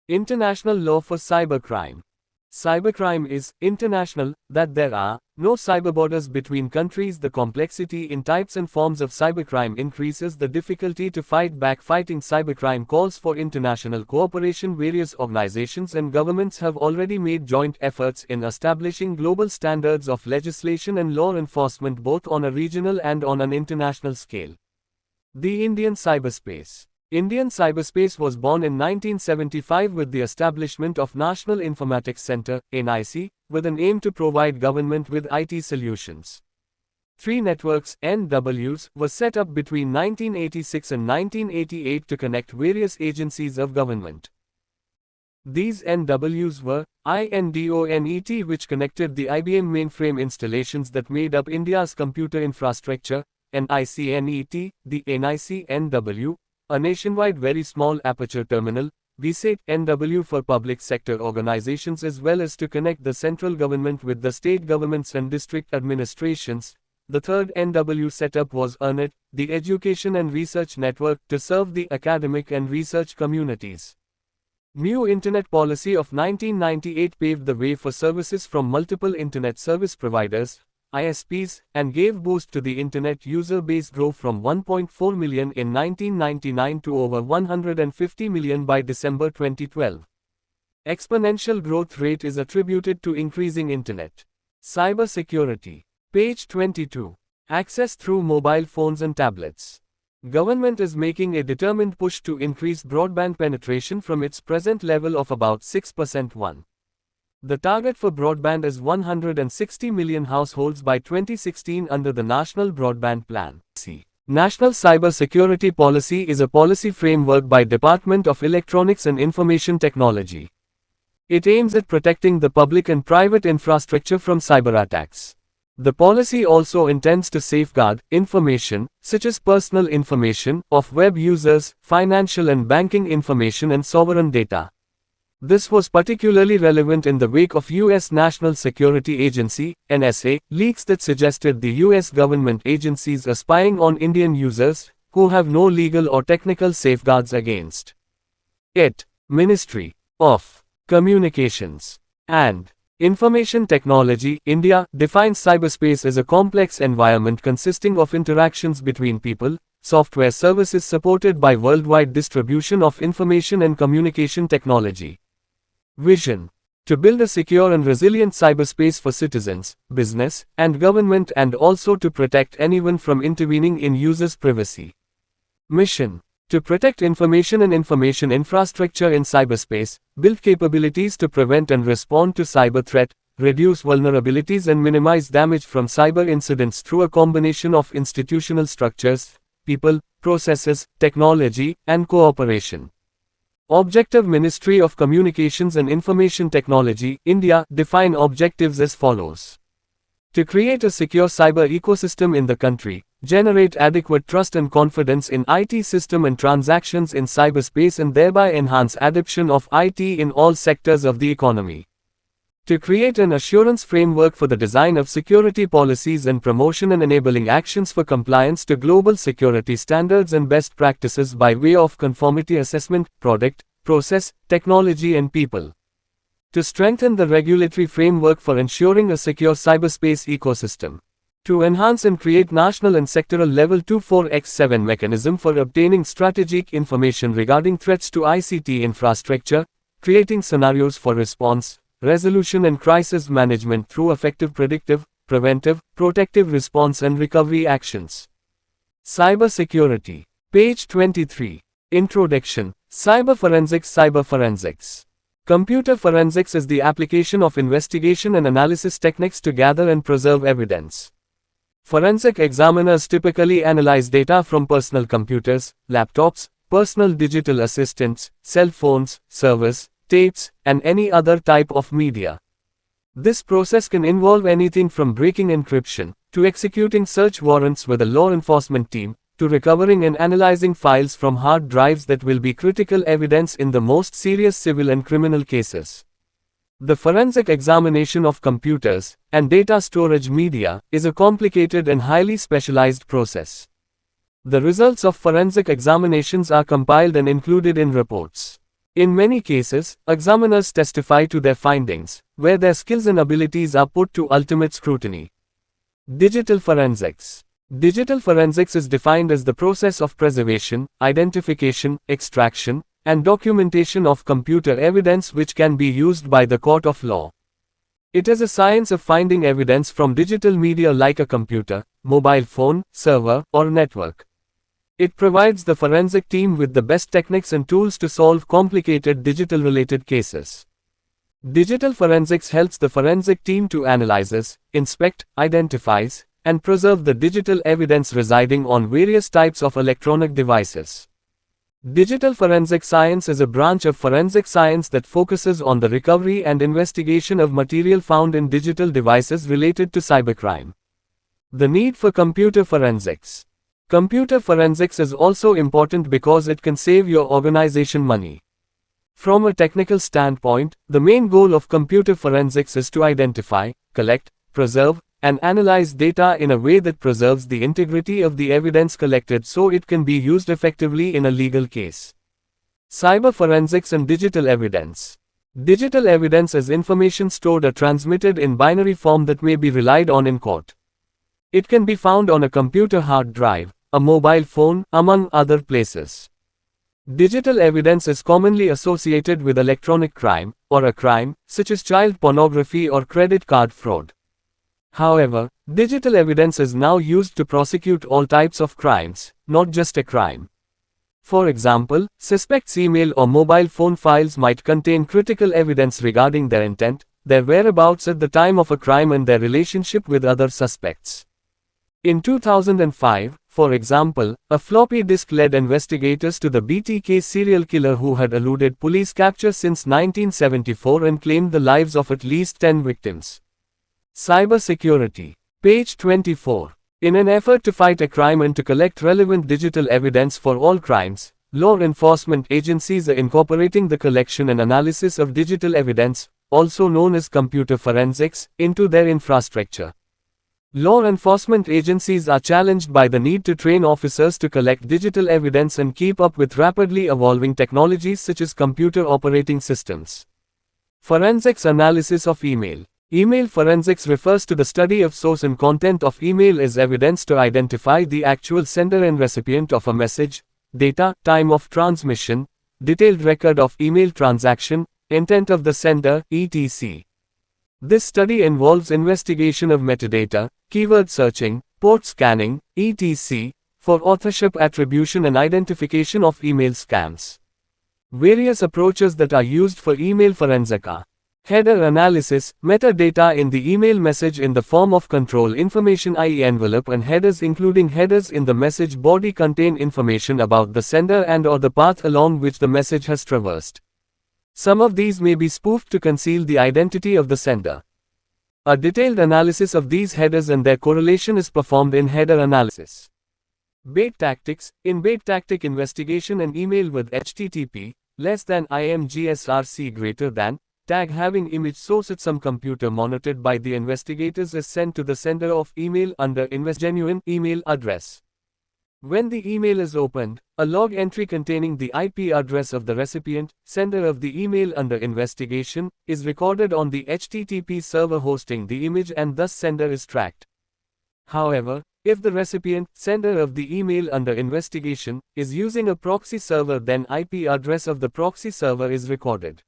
International law for cybercrime. Cybercrime is international, that there are no cyber borders between countries. The complexity in types and forms of cybercrime increases the difficulty to fight back. Fighting cybercrime calls for international cooperation. Various organizations and governments have already made joint efforts in establishing global standards of legislation and law enforcement both on a regional and on an international scale. The Indian cyberspace. Indian cyberspace was born in 1975 with the establishment of National Informatics Centre, NIC, with an aim to provide government with IT solutions. 3 networks, NWs, were set up between 1986 and 1988 to connect various agencies of government. These NWs were INDONET, which connected the IBM mainframe installations that made up India's computer infrastructure, and ICNET, the NIC NW, a nationwide very small aperture terminal, VSAT NW for public sector organizations, as well as to connect the central government with the state governments and district administrations. The third NW setup was ERNET, the Education and Research Network, to serve the academic and research communities. New Internet Policy of 1998 paved the way for services from multiple Internet service providers, ISPs, and gave boost to the Internet user base. Grew from 1.4 million in 1999 to over 150 million by December 2012. Exponential growth rate is attributed to increasing Internet. Cyber security. Page 22. Access through mobile phones and tablets. Government is making a determined push to increase broadband penetration from its present level of about 6%. The target for broadband is 160 million households by 2016 under the National Broadband Plan. National Cyber Security Policy is a policy framework by Department of Electronics and Information Technology. It aims at protecting the public and private infrastructure from cyber attacks. The policy also intends to safeguard information, such as personal information, of web users, financial and banking information, and sovereign data. This was particularly relevant in the wake of U.S. National Security Agency, NSA, leaks that suggested the U.S. government agencies are spying on Indian users, who have no legal or technical safeguards against it. Ministry of Communications and Information Technology, India, defines cyberspace as a complex environment consisting of interactions between people, software services supported by worldwide distribution of information and communication technology. Vision: to build a secure and resilient cyberspace for citizens, business, and government, and also to protect anyone from intervening in users' privacy. Mission: to protect information and information infrastructure in cyberspace, build capabilities to prevent and respond to cyber threat, reduce vulnerabilities and minimize damage from cyber incidents through a combination of institutional structures, people, processes, technology, and cooperation. Objective: Ministry of Communications and Information Technology, India, define objectives as follows. To create a secure cyber ecosystem in the country, generate adequate trust and confidence in IT system and transactions in cyberspace, and thereby enhance adoption of IT in all sectors of the economy. To create an assurance framework for the design of security policies and promotion and enabling actions for compliance to global security standards and best practices by way of conformity assessment, product, process, technology and people. To strengthen the regulatory framework for ensuring a secure cyberspace ecosystem. To enhance and create national and sectoral level 24x7 mechanism for obtaining strategic information regarding threats to ICT infrastructure, creating scenarios for response, resolution and crisis management through effective predictive, preventive, protective response and recovery actions. Cyber security. Page 23. Introduction. Cyber forensics. Cyber forensics. Computer forensics is the application of investigation and analysis techniques to gather and preserve evidence. Forensic examiners typically analyze data from personal computers, laptops, personal digital assistants, cell phones, servers, tapes, and any other type of media. This process can involve anything from breaking encryption, to executing search warrants with a law enforcement team, to recovering and analyzing files from hard drives that will be critical evidence in the most serious civil and criminal cases. The forensic examination of computers and data storage media is a complicated and highly specialized process. The results of forensic examinations are compiled and included in reports. In many cases, examiners testify to their findings, where their skills and abilities are put to ultimate scrutiny. Digital forensics. Digital forensics is defined as the process of preservation, identification, extraction, and documentation of computer evidence which can be used by the court of law. It is a science of finding evidence from digital media like a computer, mobile phone, server, or network. It provides the forensic team with the best techniques and tools to solve complicated digital-related cases. Digital forensics helps the forensic team to analyze, inspect, identifies, and preserve the digital evidence residing on various types of electronic devices. Digital forensic science is a branch of forensic science that focuses on the recovery and investigation of material found in digital devices related to cybercrime. The need for computer forensics. Computer forensics is also important because it can save your organization money. From a technical standpoint, the main goal of computer forensics is to identify, collect, preserve, and analyze data in a way that preserves the integrity of the evidence collected so it can be used effectively in a legal case. Cyber forensics and digital evidence. Digital evidence is information stored or transmitted in binary form that may be relied on in court. It can be found on a computer hard drive, a mobile phone, among other places. Digital evidence is commonly associated with electronic crime, or a crime, such as child pornography or credit card fraud. However, digital evidence is now used to prosecute all types of crimes, not just a crime. For example, suspects' email or mobile phone files might contain critical evidence regarding their intent, their whereabouts at the time of a crime and their relationship with other suspects. In 2005, for example, a floppy disk led investigators to the BTK serial killer who had eluded police capture since 1974 and claimed the lives of at least 10 victims. Cybersecurity. Page 24. In an effort to fight a crime and to collect relevant digital evidence for all crimes, law enforcement agencies are incorporating the collection and analysis of digital evidence, also known as computer forensics, into their infrastructure. Law enforcement agencies are challenged by the need to train officers to collect digital evidence and keep up with rapidly evolving technologies such as computer operating systems. Forensics analysis of email. Email forensics refers to the study of source and content of email as evidence to identify the actual sender and recipient of a message, data, time of transmission, detailed record of email transaction, intent of the sender, etc. This study involves investigation of metadata, keyword searching, port scanning, etc., for authorship attribution and identification of email scams. Various approaches that are used for email forensic are header analysis, metadata in the email message in the form of control information i.e. envelope and headers including headers in the message body contain information about the sender and or the path along which the message has traversed. Some of these may be spoofed to conceal the identity of the sender. A detailed analysis of these headers and their correlation is performed in header analysis. Bait tactics. In bait tactic investigation, an email with HTTP >imgsrc tag having image source at some computer monitored by the investigators is sent to the sender of email under genuine email address. When the email is opened, a log entry containing the IP address of the recipient, sender of the email under investigation, is recorded on the HTTP server hosting the image and thus sender is tracked. However, if the recipient, sender of the email under investigation, is using a proxy server, then IP address of the proxy server is recorded.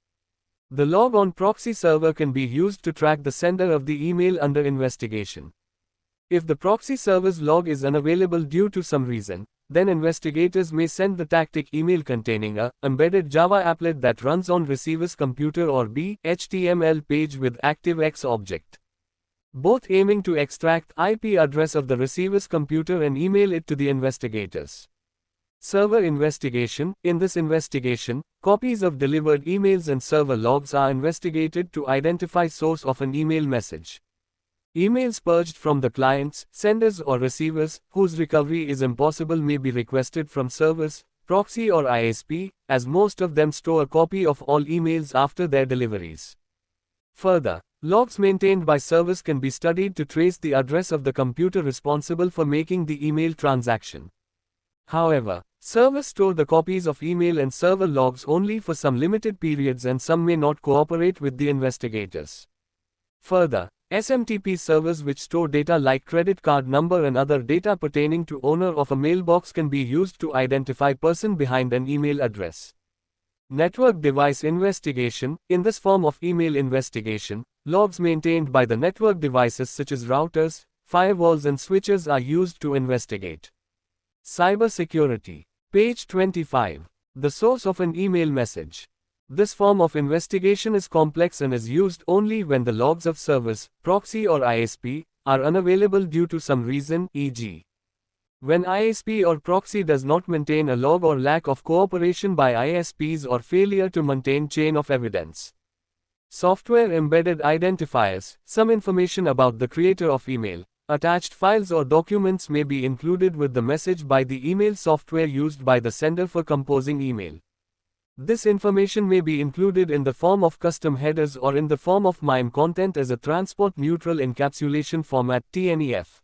The log on proxy server can be used to track the sender of the email under investigation. If the proxy server's log is unavailable due to some reason, then investigators may send the tactic email containing a embedded Java applet that runs on receiver's computer or b HTML page with ActiveX object, both aiming to extract IP address of the receiver's computer and email it to the investigators. Server investigation. In this investigation, copies of delivered emails and server logs are investigated to identify source of an email message. Emails purged from the clients, senders or receivers, whose recovery is impossible, may be requested from servers, proxy or ISP, as most of them store a copy of all emails after their deliveries. Further, logs maintained by servers can be studied to trace the address of the computer responsible for making the email transaction. However, servers store the copies of email and server logs only for some limited periods, and some may not cooperate with the investigators. Further, SMTP servers which store data like credit card number and other data pertaining to owner of a mailbox can be used to identify person behind an email address. Network device investigation. In this form of email investigation, logs maintained by the network devices such as routers, firewalls and switches are used to investigate. Cybersecurity. Page 25. The source of an email message. This form of investigation is complex and is used only when the logs of service, proxy or ISP, are unavailable due to some reason, e.g. when ISP or proxy does not maintain a log or lack of cooperation by ISPs or failure to maintain chain of evidence. Software embedded identifiers. Some information about the creator of email, attached files or documents may be included with the message by the email software used by the sender for composing email. This information may be included in the form of custom headers or in the form of MIME content as a transport-neutral encapsulation format (TNEF).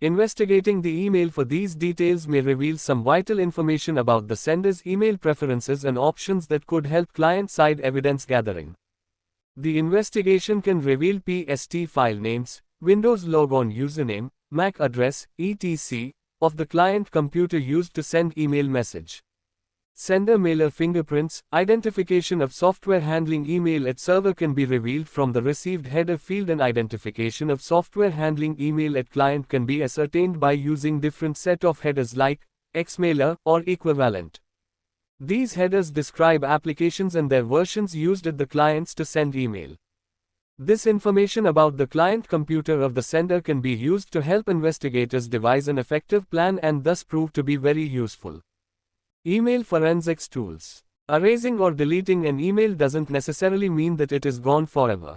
Investigating the email for these details may reveal some vital information about the sender's email preferences and options that could help client-side evidence gathering. The investigation can reveal PST file names, Windows logon username, MAC address, etc. of the client computer used to send email message. Sender mailer fingerprints. Identification of software handling email at server can be revealed from the received header field, and identification of software handling email at client can be ascertained by using different set of headers like xmailer or equivalent. These headers describe applications and their versions used at the clients to send email. This information about the client computer of the sender can be used to help investigators devise an effective plan and thus prove to be very useful. Email forensics tools. Erasing or deleting an email doesn't necessarily mean that it is gone forever.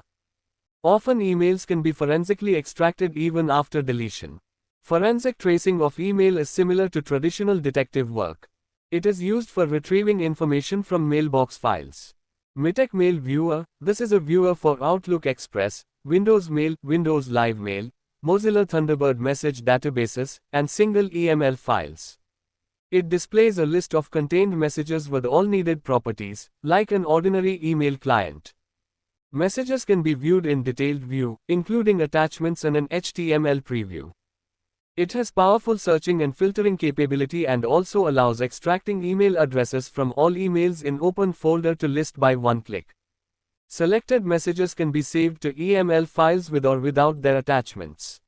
Often emails can be forensically extracted even after deletion. Forensic tracing of email is similar to traditional detective work. It is used for retrieving information from mailbox files. Mitek Mail Viewer. This is a viewer for Outlook Express, Windows Mail, Windows Live Mail, Mozilla Thunderbird message databases, and single EML files. It displays a list of contained messages with all needed properties, like an ordinary email client. Messages can be viewed in detailed view, including attachments and an HTML preview. It has powerful searching and filtering capability and also allows extracting email addresses from all emails in open folder to list by one click. Selected messages can be saved to EML files with or without their attachments.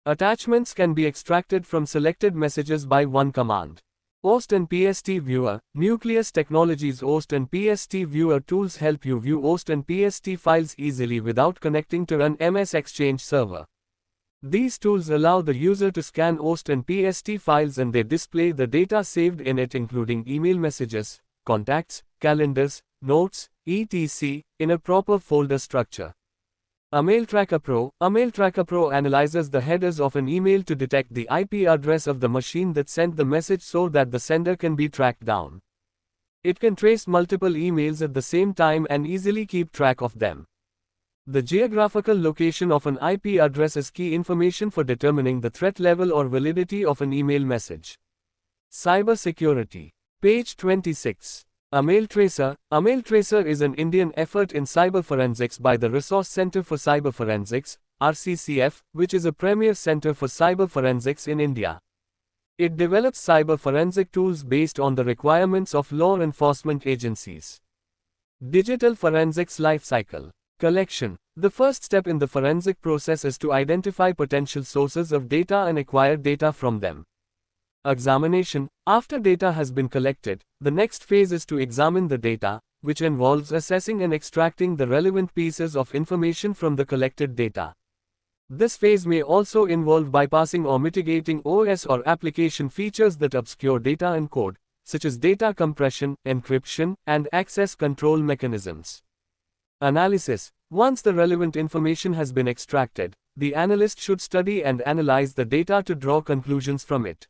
Attachments can be extracted from selected messages by one command. OST and PST Viewer. Nucleus Technologies OST and PST Viewer tools help you view OST and PST files easily without connecting to an MS Exchange server. These tools allow the user to scan OST and PST files and they display the data saved in it, including email messages, contacts, calendars, notes, etc., in a proper folder structure. Emailtracker Pro. Emailtracker Pro analyzes the headers of an email to detect the IP address of the machine that sent the message so that the sender can be tracked down. It can trace multiple emails at the same time and easily keep track of them. The geographical location of an IP address is key information for determining the threat level or validity of an email message. Cybersecurity. Page 26. Emailtracer. Emailtracer is an Indian effort in cyber forensics by the Resource Center for Cyber Forensics, RCCF, which is a premier center for cyber forensics in India. It develops cyber forensic tools based on the requirements of law enforcement agencies. Digital forensics lifecycle. Collection. The first step in the forensic process is to identify potential sources of data and acquire data from them. Examination. After data has been collected, the next phase is to examine the data, which involves assessing and extracting the relevant pieces of information from the collected data. This phase may also involve bypassing or mitigating OS or application features that obscure data and code, such as data compression, encryption, and access control mechanisms. Analysis. Once the relevant information has been extracted, the analyst should study and analyze the data to draw conclusions from it.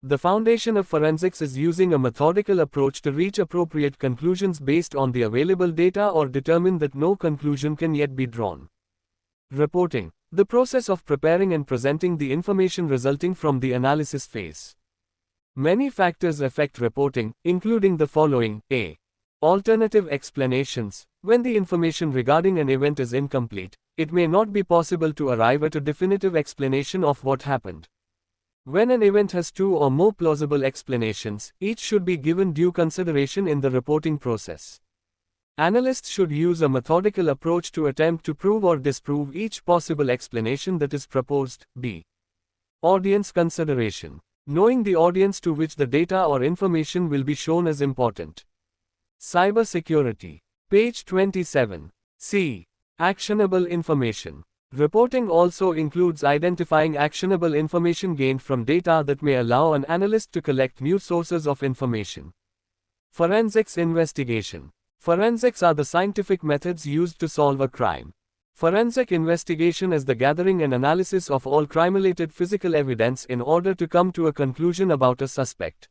The foundation of forensics is using a methodical approach to reach appropriate conclusions based on the available data or determine that no conclusion can yet be drawn. Reporting. The process of preparing and presenting the information resulting from the analysis phase. Many factors affect reporting, including the following: A. Alternative explanations. When the information regarding an event is incomplete, it may not be possible to arrive at a definitive explanation of what happened. When an event has two or more plausible explanations, each should be given due consideration in the reporting process. Analysts should use a methodical approach to attempt to prove or disprove each possible explanation that is proposed. B. Audience consideration. Knowing the audience to which the data or information will be shown is important. Cybersecurity. Page 27. C. Actionable information. Reporting also includes identifying actionable information gained from data that may allow an analyst to collect new sources of information. Forensics investigation. Forensics are the scientific methods used to solve a crime. Forensic investigation is the gathering and analysis of all crime-related physical evidence in order to come to a conclusion about a suspect.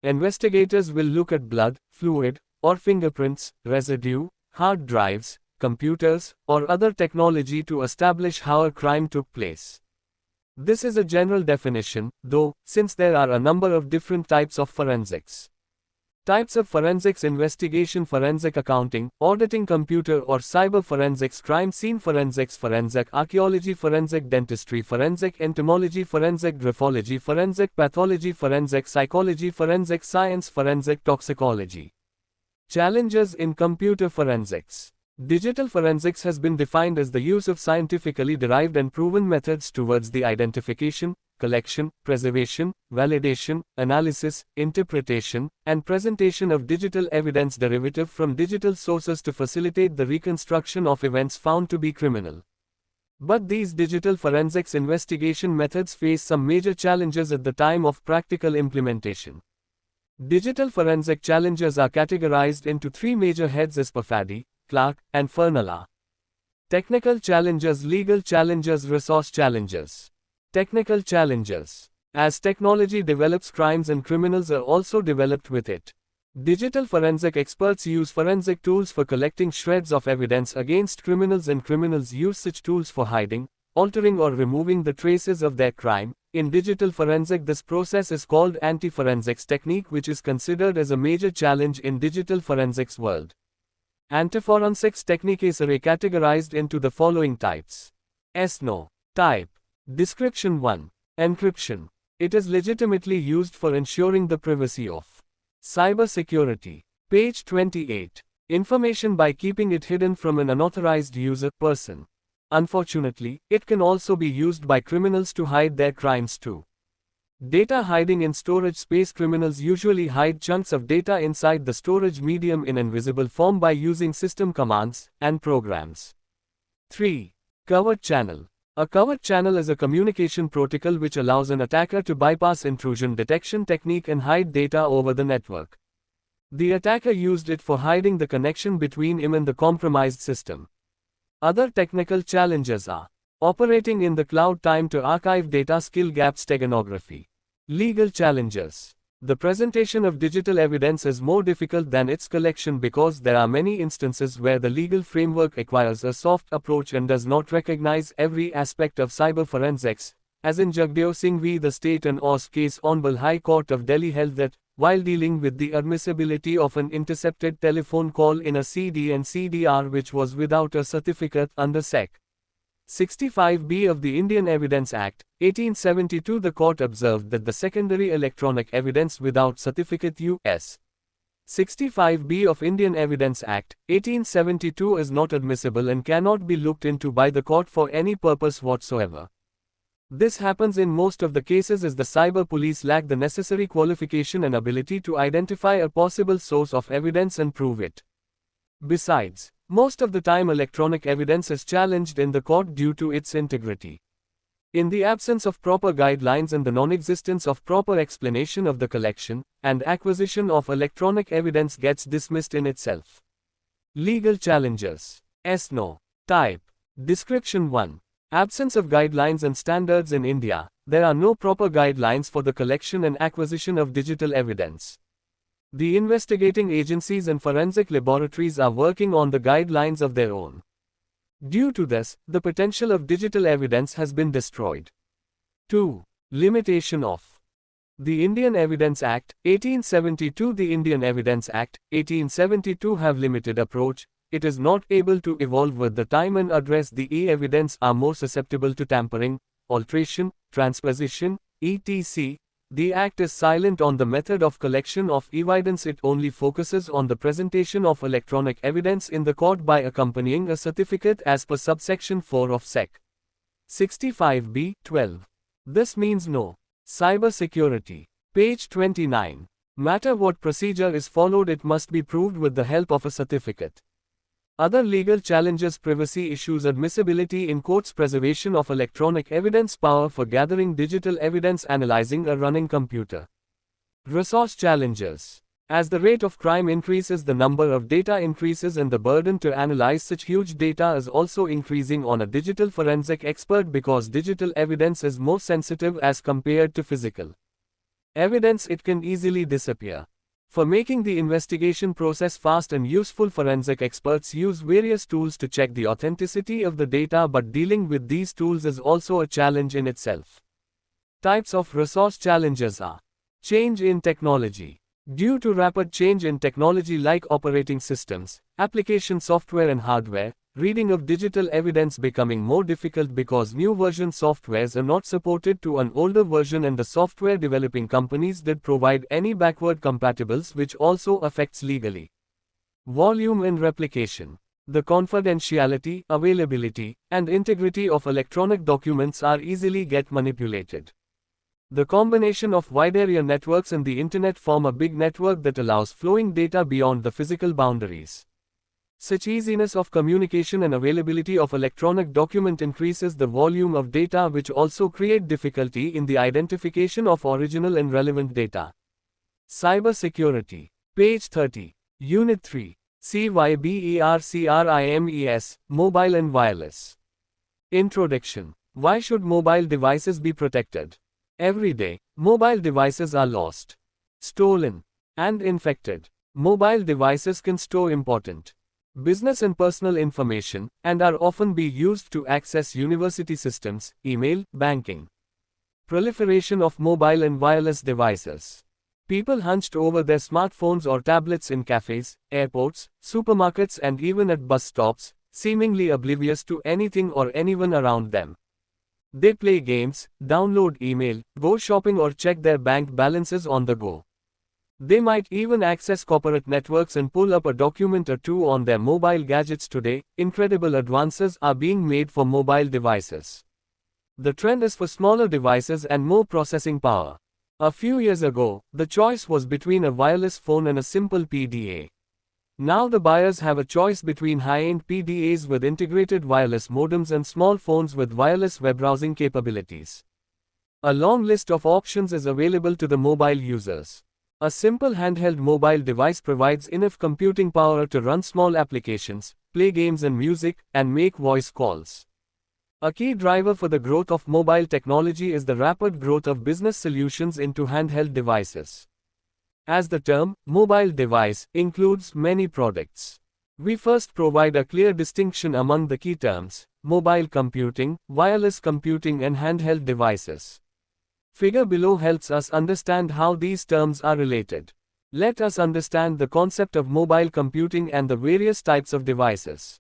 Investigators will look at blood, fluid, or fingerprints, residue, hard drives, computers, or other technology to establish how a crime took place. This is a general definition, though, since there are a number of different types of forensics. Types of forensics investigation: forensic accounting, auditing, computer or cyber forensics, crime scene forensics, forensic archaeology, forensic dentistry, forensic entomology, forensic graphology, forensic pathology, forensic psychology, forensic science, forensic toxicology. Challenges in computer forensics. Digital forensics has been defined as the use of scientifically derived and proven methods towards the identification, collection, preservation, validation, analysis, interpretation, and presentation of digital evidence derivative from digital sources to facilitate the reconstruction of events found to be criminal. But these digital forensics investigation methods face some major challenges at the time of practical implementation. Digital forensic challenges are categorized into three major heads as per Faddy, Clark, and Fernala. Technical challenges, legal challenges, resource challenges. Technical challenges. As technology develops, crimes and criminals are also developed with it. Digital forensic experts use forensic tools for collecting shreds of evidence against criminals, and criminals use such tools for hiding, altering or removing the traces of their crime. In digital forensic, this process is called anti-forensics technique, which is considered as a major challenge in digital forensics world. Anti-forensics techniques are categorized into the following types. SNO. Type. Description 1. Encryption. It is legitimately used for ensuring the privacy of. Cybersecurity. Page 28. Information by keeping it hidden from an unauthorized user person. Unfortunately, it can also be used by criminals to hide their crimes too. Data hiding in storage space. Criminals usually hide chunks of data inside the storage medium in invisible form by using system commands and programs. 3. Covert channel. A covert channel is a communication protocol which allows an attacker to bypass intrusion detection technique and hide data over the network. The attacker used it for hiding the connection between him and the compromised system. Other technical challenges are operating in the cloud, time to archive data, skill gaps, steganography. Legal challenges. The presentation of digital evidence is more difficult than its collection because there are many instances where the legal framework acquires a soft approach and does not recognize every aspect of cyber forensics, as in Jagdeo Singh v. The State and Oz case. Honorable High Court of Delhi held that, while dealing with the admissibility of an intercepted telephone call in a CD and CDR which was without a certificate under Sec. 65B of the Indian Evidence Act, 1872, the court observed that the secondary electronic evidence without certificate U.S. 65B of Indian Evidence Act, 1872 is not admissible and cannot be looked into by the court for any purpose whatsoever. This happens in most of the cases as the cyber police lack the necessary qualification and ability to identify a possible source of evidence and prove it. Besides, most of the time electronic evidence is challenged in the court due to its integrity. In the absence of proper guidelines and the non-existence of proper explanation of the collection and acquisition of electronic evidence gets dismissed in itself. Legal challenges. SNO. Type. Description 1. Absence of guidelines and standards in India. There are no proper guidelines for the collection and acquisition of digital evidence. The investigating agencies and forensic laboratories are working on the guidelines of their own. Due to this, the potential of digital evidence has been destroyed. 2. Limitation of. The Indian Evidence Act, 1872. The Indian Evidence Act, 1872 have limited approach. It is not able to evolve with the time and address the e-evidence are more susceptible to tampering, alteration, transposition, etc. The Act is silent on the method of collection of evidence. It only focuses on the presentation of electronic evidence in the court by accompanying a certificate as per subsection 4 of Sec. 65B, 12. This means no. Cyber security. Page 29. Matter what procedure is followed, it must be proved with the help of a certificate. Other legal challenges: privacy issues, admissibility in courts, preservation of electronic evidence, power for gathering digital evidence, analyzing a running computer. Resource challenges. As the rate of crime increases, the number of data increases and the burden to analyze such huge data is also increasing on a digital forensic expert because digital evidence is more sensitive as compared to physical evidence. It can easily disappear. For making the investigation process fast and useful, forensic experts use various tools to check the authenticity of the data, but dealing with these tools is also a challenge in itself. Types of resource challenges are: change in technology. Due to rapid change in technology like operating systems, application software and hardware, reading of digital evidence becoming more difficult because new version softwares are not supported to an older version, and the software developing companies did provide any backward compatibles, which also affects legally. Volume and replication. The confidentiality, availability, and integrity of electronic documents are easily get manipulated. The combination of wide area networks and the internet form a big network that allows flowing data beyond the physical boundaries. Such easiness of communication and availability of electronic document increases the volume of data, which also create difficulty in the identification of original and relevant data. Cyber security. Page 30. Unit 3. CYBERCRIMES, Mobile and Wireless. Introduction. Why should mobile devices be protected? Every day, mobile devices are lost, stolen, and infected. Mobile devices can store important business and personal information, and are often be used to access university systems, email, banking. Proliferation of mobile and wireless devices. People hunched over their smartphones or tablets in cafes, airports, supermarkets, and even at bus stops, seemingly oblivious to anything or anyone around them. They play games, download email, go shopping, or check their bank balances on the go. They might even access corporate networks and pull up a document or two on their mobile gadgets. Today, incredible advances are being made for mobile devices. The trend is for smaller devices and more processing power. A few years ago, the choice was between a wireless phone and a simple PDA. Now the buyers have a choice between high-end PDAs with integrated wireless modems and small phones with wireless web browsing capabilities. A long list of options is available to the mobile users. A simple handheld mobile device provides enough computing power to run small applications, play games and music, and make voice calls. A key driver for the growth of mobile technology is the rapid growth of business solutions into handheld devices. As the term mobile device includes many products, we first provide a clear distinction among the key terms: mobile computing, wireless computing, and handheld devices. Figure below helps us understand how these terms are related. Let us understand the concept of mobile computing and the various types of devices.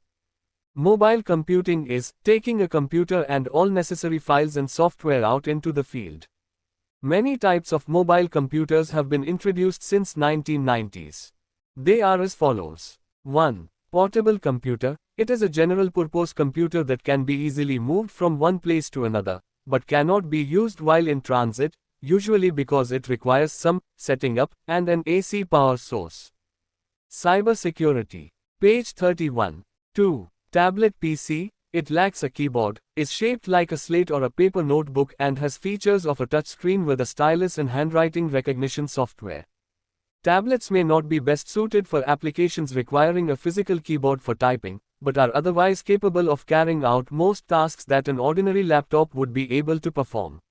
Mobile computing is taking a computer and all necessary files and software out into the field. Many types of mobile computers have been introduced since 1990s. They are as follows. 1. Portable computer. It is a general-purpose computer that can be easily moved from one place to another, but cannot be used while in transit, usually because it requires some setting up and an AC power source. Cyber security. Page 31. 2. Tablet PC. It lacks a keyboard, is shaped like a slate or a paper notebook, and has features of a touchscreen with a stylus and handwriting recognition software. Tablets may not be best suited for applications requiring a physical keyboard for typing, but are otherwise capable of carrying out most tasks that an ordinary laptop would be able to perform.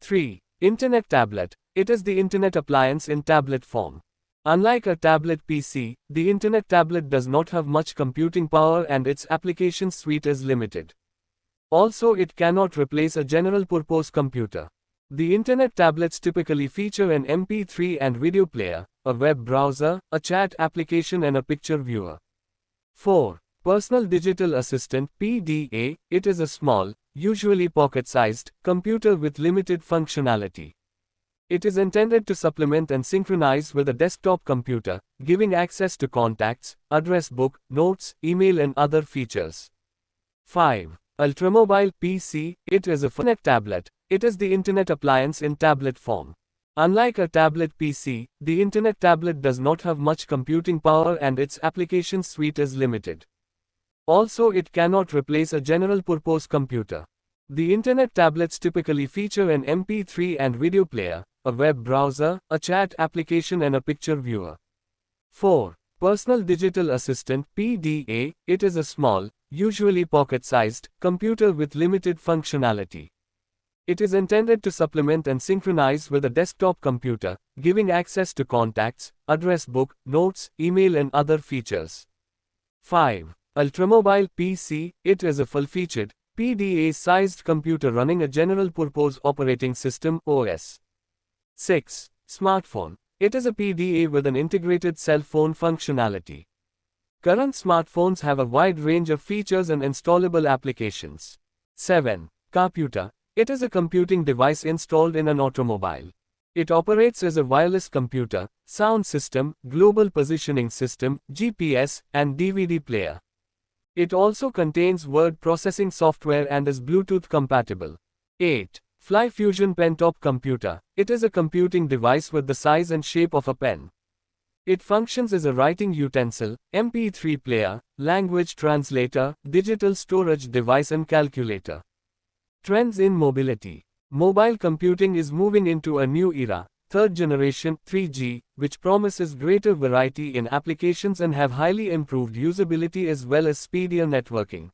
3. Internet tablet. It is the internet appliance in tablet form. Unlike a tablet PC, the internet tablet does not have much computing power and its application suite is limited. Also, it cannot replace a general-purpose computer. The Internet tablets typically feature an MP3 and video player, a web browser, a chat application and a picture viewer. 4. Personal Digital Assistant (PDA). It is a small, usually pocket-sized, computer with limited functionality. It is intended to supplement and synchronize with a desktop computer, giving access to contacts, address book, notes, email and other features. 5. Ultramobile PC. It is a Internet tablet. It is the Internet appliance in tablet form. Unlike a tablet PC, the Internet tablet does not have much computing power and its application suite is limited. Also, it cannot replace a general-purpose computer. The Internet tablets typically feature an MP3 and video player, a web browser, a chat application and a picture viewer. 4. Personal Digital Assistant (PDA). It is a small, usually pocket-sized, computer with limited functionality. It is intended to supplement and synchronize with a desktop computer, giving access to contacts, address book, notes, email and other features. 5. Ultramobile PC. It is a full-featured, PDA-sized computer running a general-purpose operating system (OS). 6. Smartphone. It is a PDA with an integrated cell phone functionality. Current smartphones have a wide range of features and installable applications. 7. Computer. It is a computing device installed in an automobile. It operates as a wireless computer, sound system, global positioning system, GPS, and DVD player. It also contains word processing software and is Bluetooth compatible. 8. Fly Fusion Pentop Computer. It is a computing device with the size and shape of a pen. It functions as a writing utensil, MP3 player, language translator, digital storage device and calculator. Trends in mobility. Mobile computing is moving into a new era, third generation 3G, which promises greater variety in applications and have highly improved usability as well as speedier networking.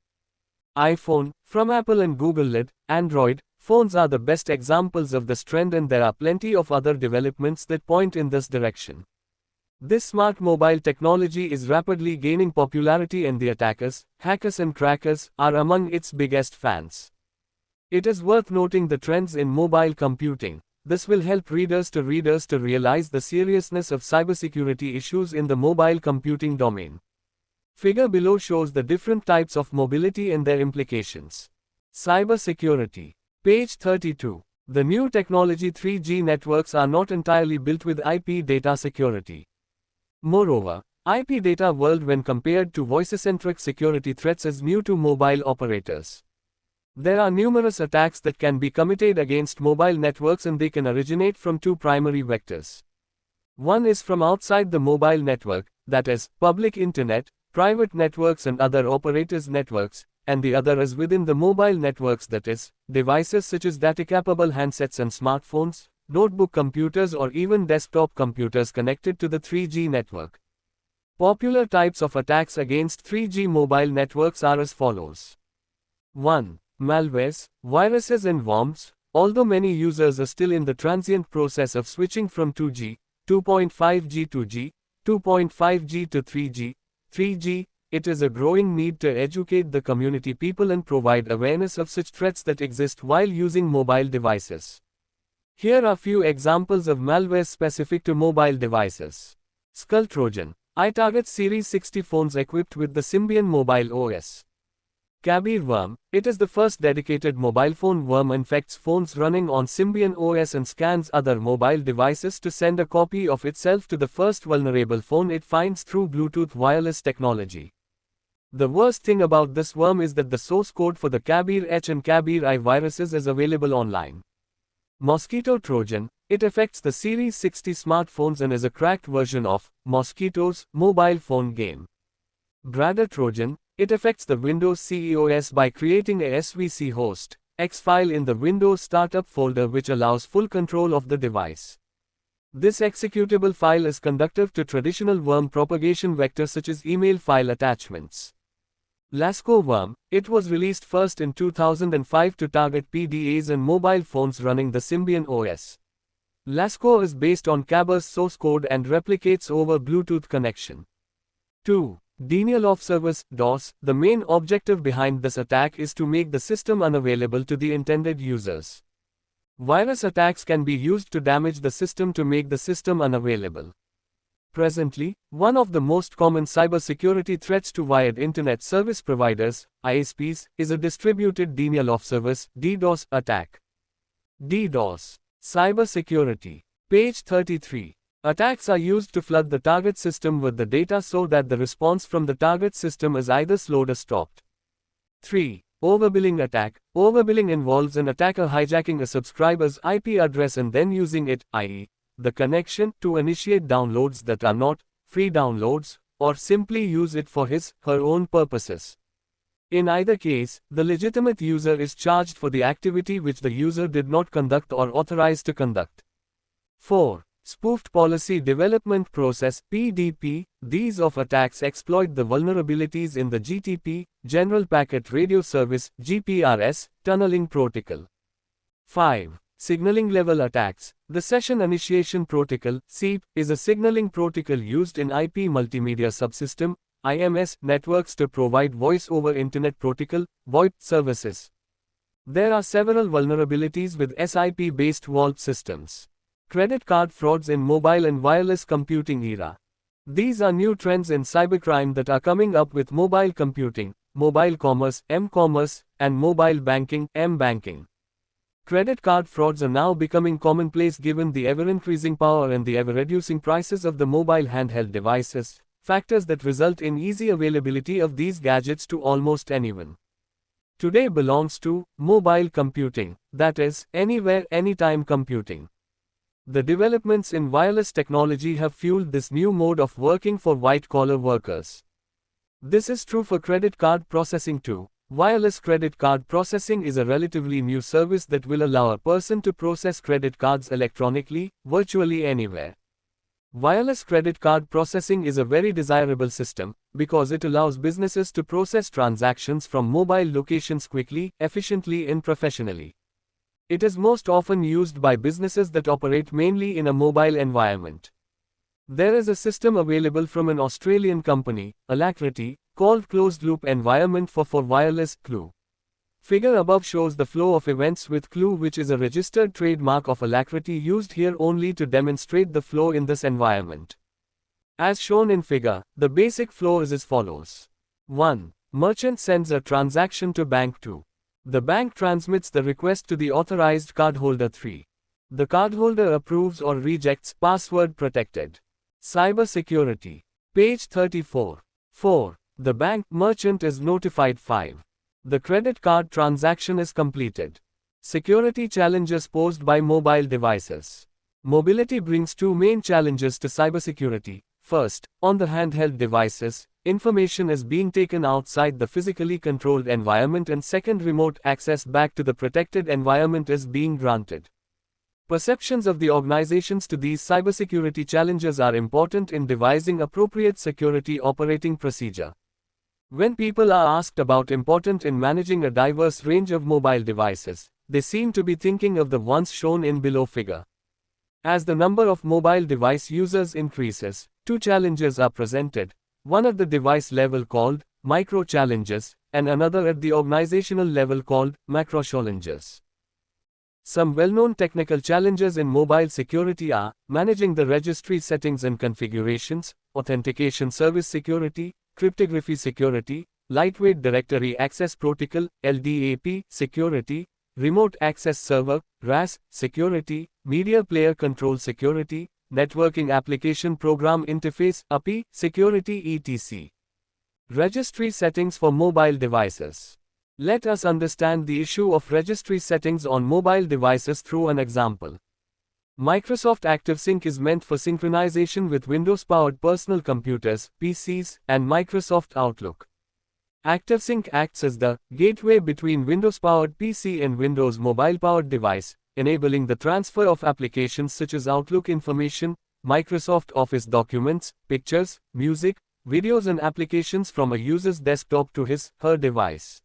iPhone, from Apple and Google led, Android, phones are the best examples of this trend and there are plenty of other developments that point in this direction. This smart mobile technology is rapidly gaining popularity and the attackers, hackers and crackers, are among its biggest fans. It is worth noting the trends in mobile computing. This will help readers to realize the seriousness of cybersecurity issues in the mobile computing domain. Figure below shows the different types of mobility and their implications. Cybersecurity. Page 32. The new technology 3G networks are not entirely built with IP data security. Moreover, IP data world when compared to voice-centric security threats is new to mobile operators. There are numerous attacks that can be committed against mobile networks and they can originate from two primary vectors. One is from outside the mobile network, that is, public internet, private networks and other operators' networks, and the other is within the mobile networks, that is, devices such as data-capable handsets and smartphones, notebook computers or even desktop computers connected to the 3G network. Popular types of attacks against 3G mobile networks are as follows. 1. Malwares, viruses and worms. Although many users are still in the transient process of switching from 2G, 2.5G to G, 2.5G to 3G, 3G, it is a growing need to educate the community people and provide awareness of such threats that exist while using mobile devices. Here are few examples of malware specific to mobile devices. Skull Trojan. iTarget Series 60 phones equipped with the Symbian mobile OS. Kabir worm. It is the first dedicated mobile phone worm infects phones running on Symbian OS and scans other mobile devices to send a copy of itself to the first vulnerable phone it finds through Bluetooth wireless technology. The worst thing about this worm is that the source code for the Kabir H and Kabir I viruses is available online. Mosquito Trojan. It affects the Series 60 smartphones and is a cracked version of Mosquito's mobile phone game. Bradder Trojan. It affects the Windows CEOS by creating a SVC host, X file in the Windows Startup folder which allows full control of the device. This executable file is conductive to traditional worm propagation vectors such as email file attachments. Lasco worm. It was released first in 2005 to target PDAs and mobile phones running the Symbian OS. Lasco is based on Kabir's source code and replicates over Bluetooth connection. 2. Denial of service (DOS). The main objective behind this attack is to make the system unavailable to the intended users. Virus attacks can be used to damage the system to make the system unavailable. Presently, one of the most common cybersecurity threats to wired Internet Service Providers, ISPs, is a distributed denial of service (DDoS) attack. DDoS. Cybersecurity. Page 33. Attacks are used to flood the target system with the data so that the response from the target system is either slowed or stopped. 3. Overbilling attack. Overbilling involves an attacker hijacking a subscriber's IP address and then using it, i.e., the connection, to initiate downloads that are not free downloads, or simply use it for his/her own purposes. In either case, the legitimate user is charged for the activity which the user did not conduct or authorize to conduct. 4. Spoofed Policy Development Process (PDP). These of attacks exploit the vulnerabilities in the GTP, General Packet Radio Service (GPRS) tunneling protocol. 5. Signaling level attacks. The Session Initiation Protocol (SIP) is a signaling protocol used in IP Multimedia Subsystem (IMS) networks to provide Voice over Internet Protocol (VoIP) services. There are several vulnerabilities with SIP-based vault systems. Credit card frauds in mobile and wireless computing era. These are new trends in cybercrime that are coming up with mobile computing, mobile commerce (m-commerce), and mobile banking (m-banking). Credit card frauds are now becoming commonplace given the ever-increasing power and the ever-reducing prices of the mobile handheld devices, factors that result in easy availability of these gadgets to almost anyone. Today belongs to mobile computing, that is, anywhere, anytime computing. The developments in wireless technology have fueled this new mode of working for white-collar workers. This is true for credit card processing too. Wireless credit card processing is a relatively new service that will allow a person to process credit cards electronically, virtually anywhere. Wireless credit card processing is a very desirable system, because it allows businesses to process transactions from mobile locations quickly, efficiently and professionally. It is most often used by businesses that operate mainly in a mobile environment. There is a system available from an Australian company, Alacrity, called Closed Loop Environment for Wireless (CLU). Figure above shows the flow of events with CLU, which is a registered trademark of Alacrity used here only to demonstrate the flow in this environment. As shown in figure, the basic flow is as follows. 1. Merchant sends a transaction to bank 2. The bank transmits the request to the authorized cardholder 3. The cardholder approves or rejects. Password protected. Cybersecurity. Page 34. 4. The bank merchant is notified 5. The credit card transaction is completed. Security challenges posed by mobile devices. Mobility brings two main challenges to cybersecurity. First, on the handheld devices, information is being taken outside the physically controlled environment, and second, remote access back to the protected environment is being granted. Perceptions of the organizations to these cybersecurity challenges are important in devising appropriate security operating procedure. When people are asked about important in managing a diverse range of mobile devices, they seem to be thinking of the ones shown in below figure. As the number of mobile device users increases, two challenges are presented, one at the device level called micro challenges, and another at the organizational level called macro challenges. Some well-known technical challenges in mobile security are managing the registry settings and configurations, authentication service security, cryptography security, lightweight directory access protocol (LDAP) security, remote access server (RAS) security, media player control security, networking application program interface (API) security, etc. Registry settings for mobile devices. Let us understand the issue of registry settings on mobile devices through an example. Microsoft ActiveSync is meant for synchronization with Windows-powered personal computers, PCs, and Microsoft Outlook. ActiveSync acts as the gateway between Windows-powered PC and Windows mobile-powered device, enabling the transfer of applications such as Outlook information, Microsoft Office documents, pictures, music, videos and applications from a user's desktop to his/her device.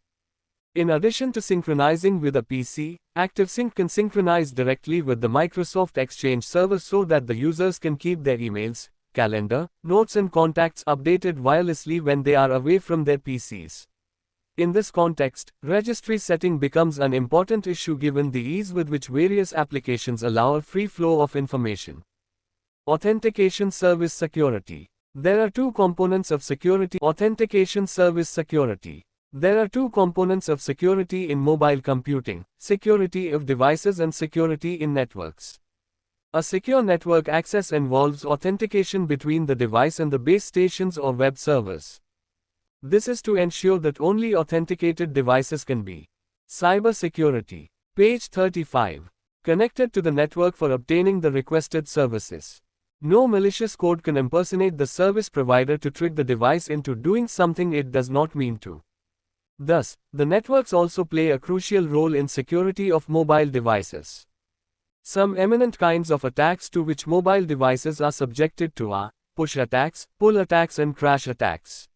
In addition to synchronizing with a PC, ActiveSync can synchronize directly with the Microsoft Exchange server so that the users can keep their emails, calendar, notes and contacts updated wirelessly when they are away from their PCs. In this context, registry setting becomes an important issue given the ease with which various applications allow a free flow of information. Authentication Service Security. There are two components of security. Authentication Service Security. There are two components of security in mobile computing: security of devices and security in networks. A secure network access involves authentication between the device and the base stations or web servers. This is to ensure that only authenticated devices can be. Cybersecurity. Page 35. Connected to the network for obtaining the requested services. No malicious code can impersonate the service provider to trick the device into doing something it does not mean to. Thus, the networks also play a crucial role in security of mobile devices. Some eminent kinds of attacks to which mobile devices are subjected to are push attacks, pull attacks, and crash attacks.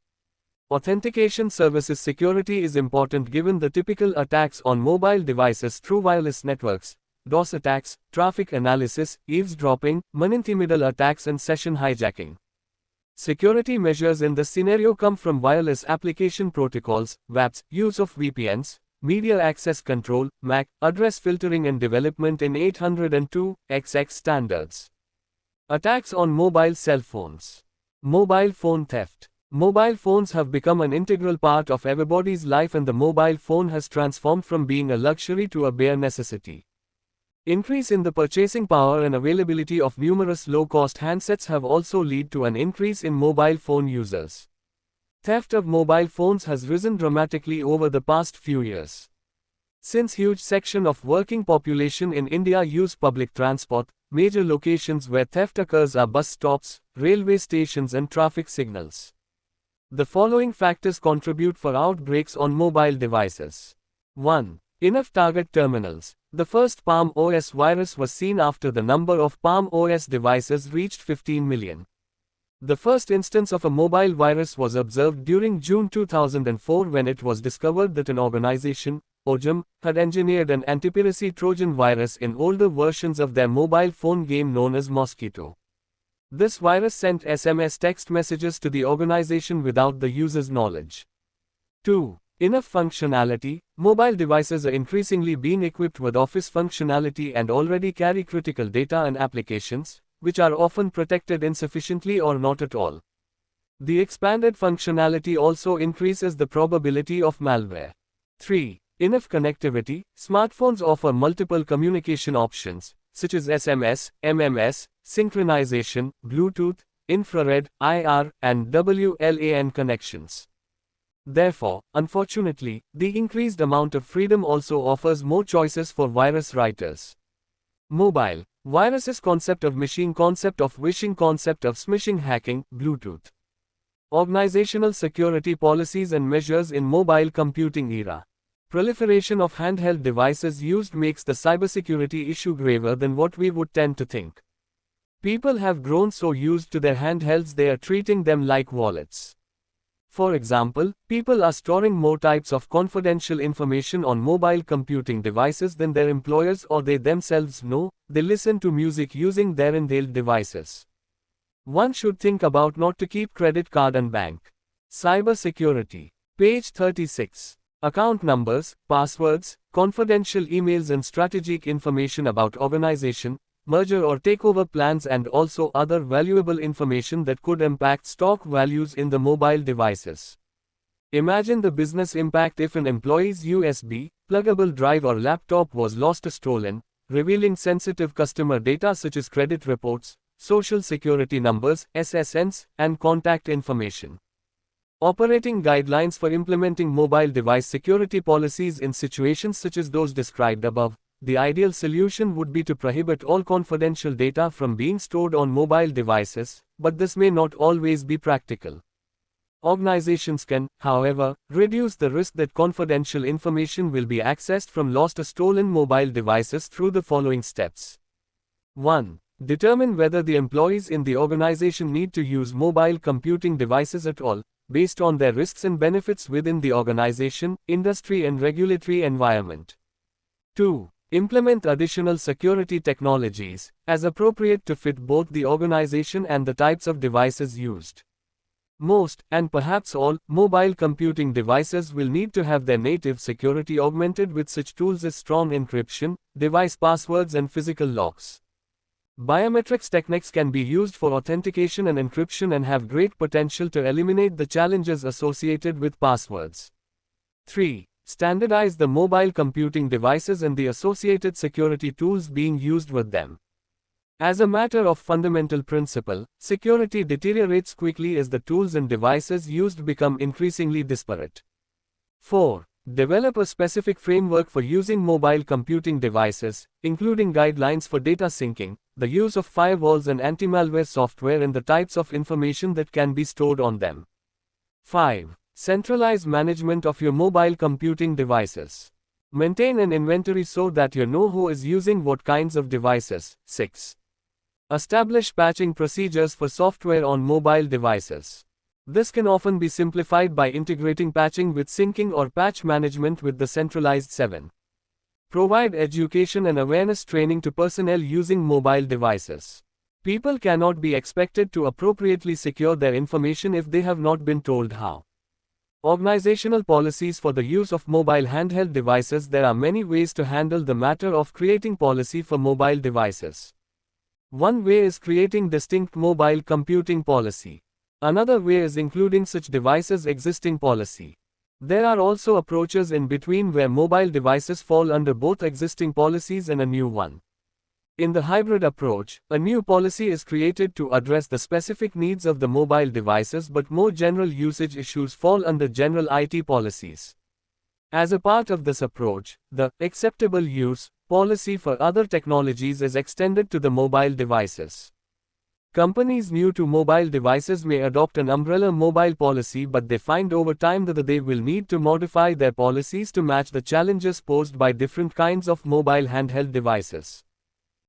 Authentication services security is important given the typical attacks on mobile devices through wireless networks: DOS attacks, traffic analysis, eavesdropping, man-in-the-middle attacks, and session hijacking. Security measures in this scenario come from wireless application protocols, WAPs, use of VPNs, media access control, MAC, address filtering, and development in 802.11 standards. Attacks on mobile cell phones. Mobile phone theft. Mobile phones have become an integral part of everybody's life, and the mobile phone has transformed from being a luxury to a bare necessity. Increase in the purchasing power and availability of numerous low-cost handsets have also led to an increase in mobile phone users. Theft of mobile phones has risen dramatically over the past few years. Since huge section of working population in India use public transport, major locations where theft occurs are bus stops, railway stations, and traffic signals. The following factors contribute for outbreaks on mobile devices. 1. Enough target terminals. The first Palm OS virus was seen after the number of Palm OS devices reached 15 million. The first instance of a mobile virus was observed during June 2004 when it was discovered that an organization, OGM, had engineered an anti-piracy Trojan virus in older versions of their mobile phone game known as Mosquito. This virus sent SMS text messages to the organization without the user's knowledge. 2. Enough functionality. Mobile devices are increasingly being equipped with office functionality and already carry critical data and applications, which are often protected insufficiently or not at all. The expanded functionality also increases the probability of malware. 3. Enough connectivity. Smartphones offer multiple communication options, such as SMS, MMS, synchronization, Bluetooth, infrared, IR, and WLAN connections. Therefore, unfortunately, the increased amount of freedom also offers more choices for virus writers. Mobile. Viruses concept of machine concept of wishing concept of smishing hacking, Bluetooth. Organizational security policies and measures in mobile computing era. Proliferation of handheld devices used makes the cybersecurity issue graver than what we would tend to think. People have grown so used to their handhelds they are treating them like wallets. For example, people are storing more types of confidential information on mobile computing devices than their employers or they themselves know. They listen to music using their handheld devices. One should think about not to keep credit card and bank. Cybersecurity. Page 36. Account numbers, passwords, confidential emails, and strategic information about organization, merger or takeover plans, and also other valuable information that could impact stock values in the mobile devices. Imagine the business impact if an employee's USB, pluggable drive or laptop was lost or stolen, revealing sensitive customer data such as credit reports, social security numbers, SSNs, and contact information. Operating guidelines for implementing mobile device security policies in situations such as those described above. The ideal solution would be to prohibit all confidential data from being stored on mobile devices, but this may not always be practical. Organizations can, however, reduce the risk that confidential information will be accessed from lost or stolen mobile devices through the following steps. 1. Determine whether the employees in the organization need to use mobile computing devices at all, based on their risks and benefits within the organization, industry, and regulatory environment. 2. Implement additional security technologies, as appropriate to fit both the organization and the types of devices used. Most, and perhaps all, mobile computing devices will need to have their native security augmented with such tools as strong encryption, device passwords and physical locks. Biometrics techniques can be used for authentication and encryption and have great potential to eliminate the challenges associated with passwords. 3. Standardize the mobile computing devices and the associated security tools being used with them. As a matter of fundamental principle, security deteriorates quickly as the tools and devices used become increasingly disparate. 4. Develop a specific framework for using mobile computing devices, including guidelines for data syncing, the use of firewalls and anti-malware software and the types of information that can be stored on them. 5. Centralize management of your mobile computing devices. Maintain an inventory so that you know who is using what kinds of devices. 6. Establish patching procedures for software on mobile devices. This can often be simplified by integrating patching with syncing or patch management with the centralized 7. Provide education and awareness training to personnel using mobile devices. People cannot be expected to appropriately secure their information if they have not been told how. Organizational policies for the use of mobile handheld devices. There are many ways to handle the matter of creating policy for mobile devices. One way is creating distinct mobile computing policy. Another way is including such devices' existing policy. There are also approaches in between where mobile devices fall under both existing policies and a new one. In the hybrid approach, a new policy is created to address the specific needs of the mobile devices, but more general usage issues fall under general IT policies. As a part of this approach, the acceptable use policy for other technologies is extended to the mobile devices. Companies new to mobile devices may adopt an umbrella mobile policy, but they find over time that they will need to modify their policies to match the challenges posed by different kinds of mobile handheld devices.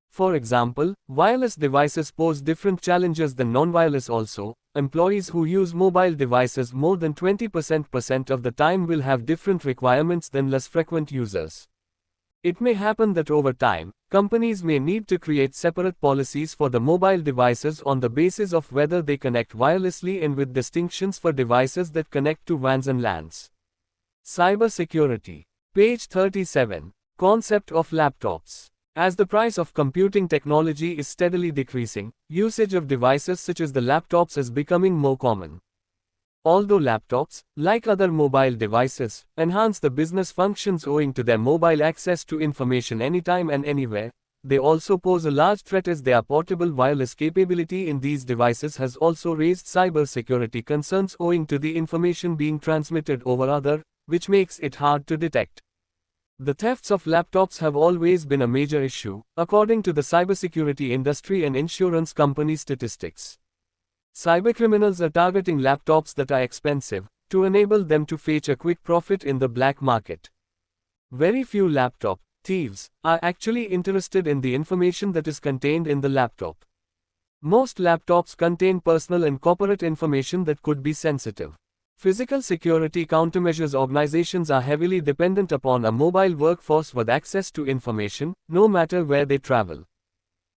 For example, wireless devices pose different challenges than non-wireless also. Employees who use mobile devices more than 20% of the time will have different requirements than less frequent users. It may happen that over time, companies may need to create separate policies for the mobile devices on the basis of whether they connect wirelessly and with distinctions for devices that connect to WANs and LANs. Cybersecurity. Page 37. Concept of laptops. As the price of computing technology is steadily decreasing, usage of devices such as the laptops is becoming more common. Although laptops, like other mobile devices, enhance the business functions owing to their mobile access to information anytime and anywhere, they also pose a large threat as their portable wireless capability in these devices has also raised cybersecurity concerns owing to the information being transmitted over other, which makes it hard to detect. The thefts of laptops have always been a major issue, according to the cybersecurity industry and insurance company statistics. Cybercriminals are targeting laptops that are expensive, to enable them to fetch a quick profit in the black market. Very few laptop thieves are actually interested in the information that is contained in the laptop. Most laptops contain personal and corporate information that could be sensitive. Physical security countermeasures organizations are heavily dependent upon a mobile workforce with access to information, no matter where they travel.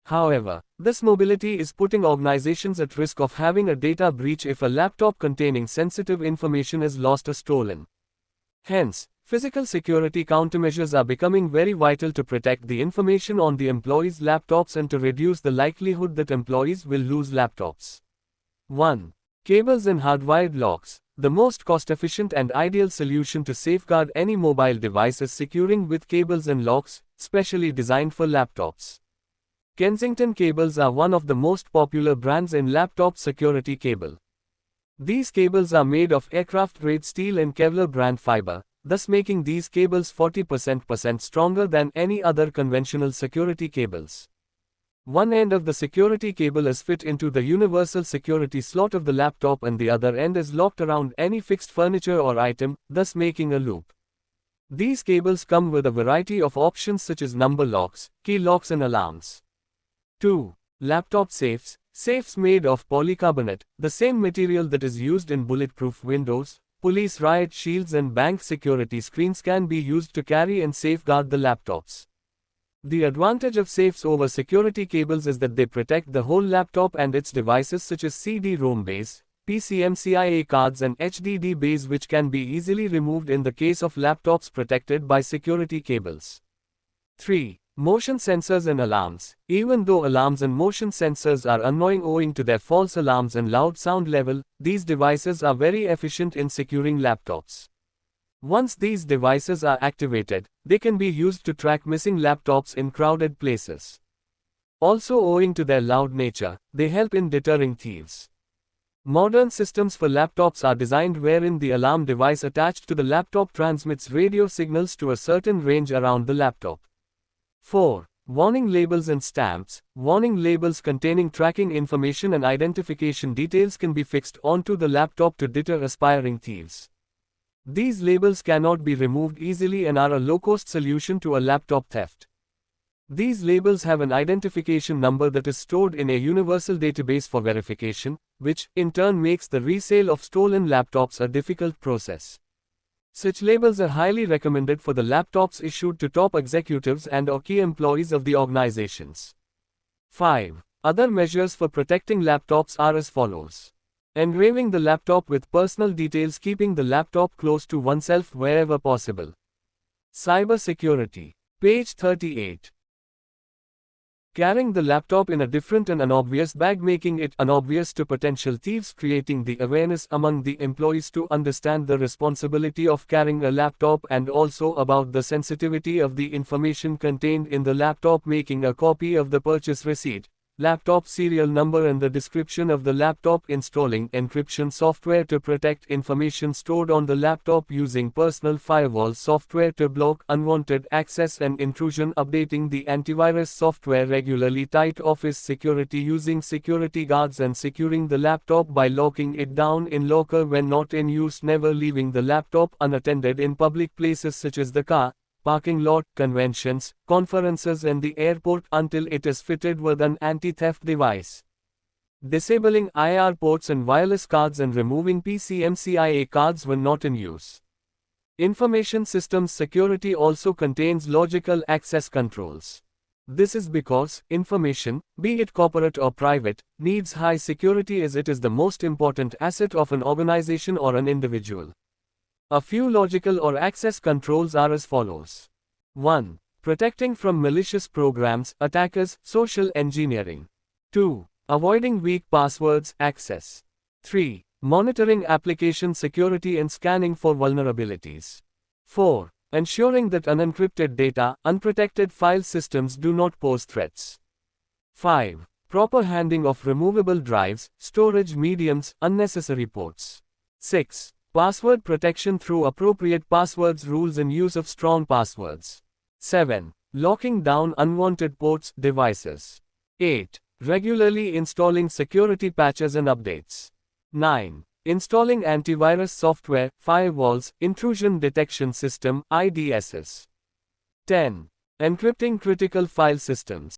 However, this mobility is putting organizations at risk of having a data breach if a laptop containing sensitive information is lost or stolen. Hence, physical security countermeasures are becoming very vital to protect the information on the employees' laptops and to reduce the likelihood that employees will lose laptops. 1. Cables and hardwired locks. The most cost-efficient and ideal solution to safeguard any mobile device is securing with cables and locks, specially designed for laptops. Kensington cables are one of the most popular brands in laptop security cable. These cables are made of aircraft-grade steel and Kevlar brand fiber, thus making these cables 40% stronger than any other conventional security cables. One end of the security cable is fit into the universal security slot of the laptop and the other end is locked around any fixed furniture or item, thus making a loop. These cables come with a variety of options such as number locks, key locks and alarms. 2. Laptop safes. Safes made of polycarbonate, the same material that is used in bulletproof windows, police riot shields and bank security screens can be used to carry and safeguard the laptops. The advantage of safes over security cables is that they protect the whole laptop and its devices such as CD-ROM base, PCMCIA cards and HDD bays which can be easily removed in the case of laptops protected by security cables. 3. Motion sensors and alarms. Even though alarms and motion sensors are annoying owing to their false alarms and loud sound level, these devices are very efficient in securing laptops. Once these devices are activated, they can be used to track missing laptops in crowded places. Also owing to their loud nature, they help in deterring thieves. Modern systems for laptops are designed wherein the alarm device attached to the laptop transmits radio signals to a certain range around the laptop. 4. Warning labels and stamps. Warning labels containing tracking information and identification details can be fixed onto the laptop to deter aspiring thieves. These labels cannot be removed easily and are a low-cost solution to a laptop theft. These labels have an identification number that is stored in a universal database for verification, which, in turn, makes the resale of stolen laptops a difficult process. Such labels are highly recommended for the laptops issued to top executives and/or key employees of the organizations. 5. Other measures for protecting laptops are as follows. Engraving the laptop with personal details, keeping the laptop close to oneself wherever possible. Cyber security. Page 38. Carrying the laptop in a different and unobvious bag, making it unobvious to potential thieves, creating the awareness among the employees to understand the responsibility of carrying a laptop and also about the sensitivity of the information contained in the laptop, making a copy of the purchase receipt, laptop serial number and the description of the laptop, installing encryption software to protect information stored on the laptop, using personal firewall software to block unwanted access and intrusion, updating the antivirus software regularly, tight office security, using security guards and securing the laptop by locking it down in locker when not in use, never leaving the laptop unattended in public places such as the car, parking lot, conventions, conferences and the airport until it is fitted with an anti-theft device. Disabling IR ports and wireless cards and removing PCMCIA cards when not in use. Information systems security also contains logical access controls. This is because information, be it corporate or private, needs high security as it is the most important asset of an organization or an individual. A few logical or access controls are as follows. 1. Protecting from malicious programs, attackers, social engineering. 2. Avoiding weak passwords, access. 3. Monitoring application security and scanning for vulnerabilities. 4. Ensuring that unencrypted data, unprotected file systems do not pose threats. 5. Proper handling of removable drives, storage mediums, unnecessary ports. 6. Password protection through appropriate passwords rules and use of strong passwords. 7. Locking down unwanted ports, devices. 8. Regularly installing security patches and updates. 9. Installing antivirus software, firewalls, intrusion detection system, IDSs. 10. Encrypting critical file systems.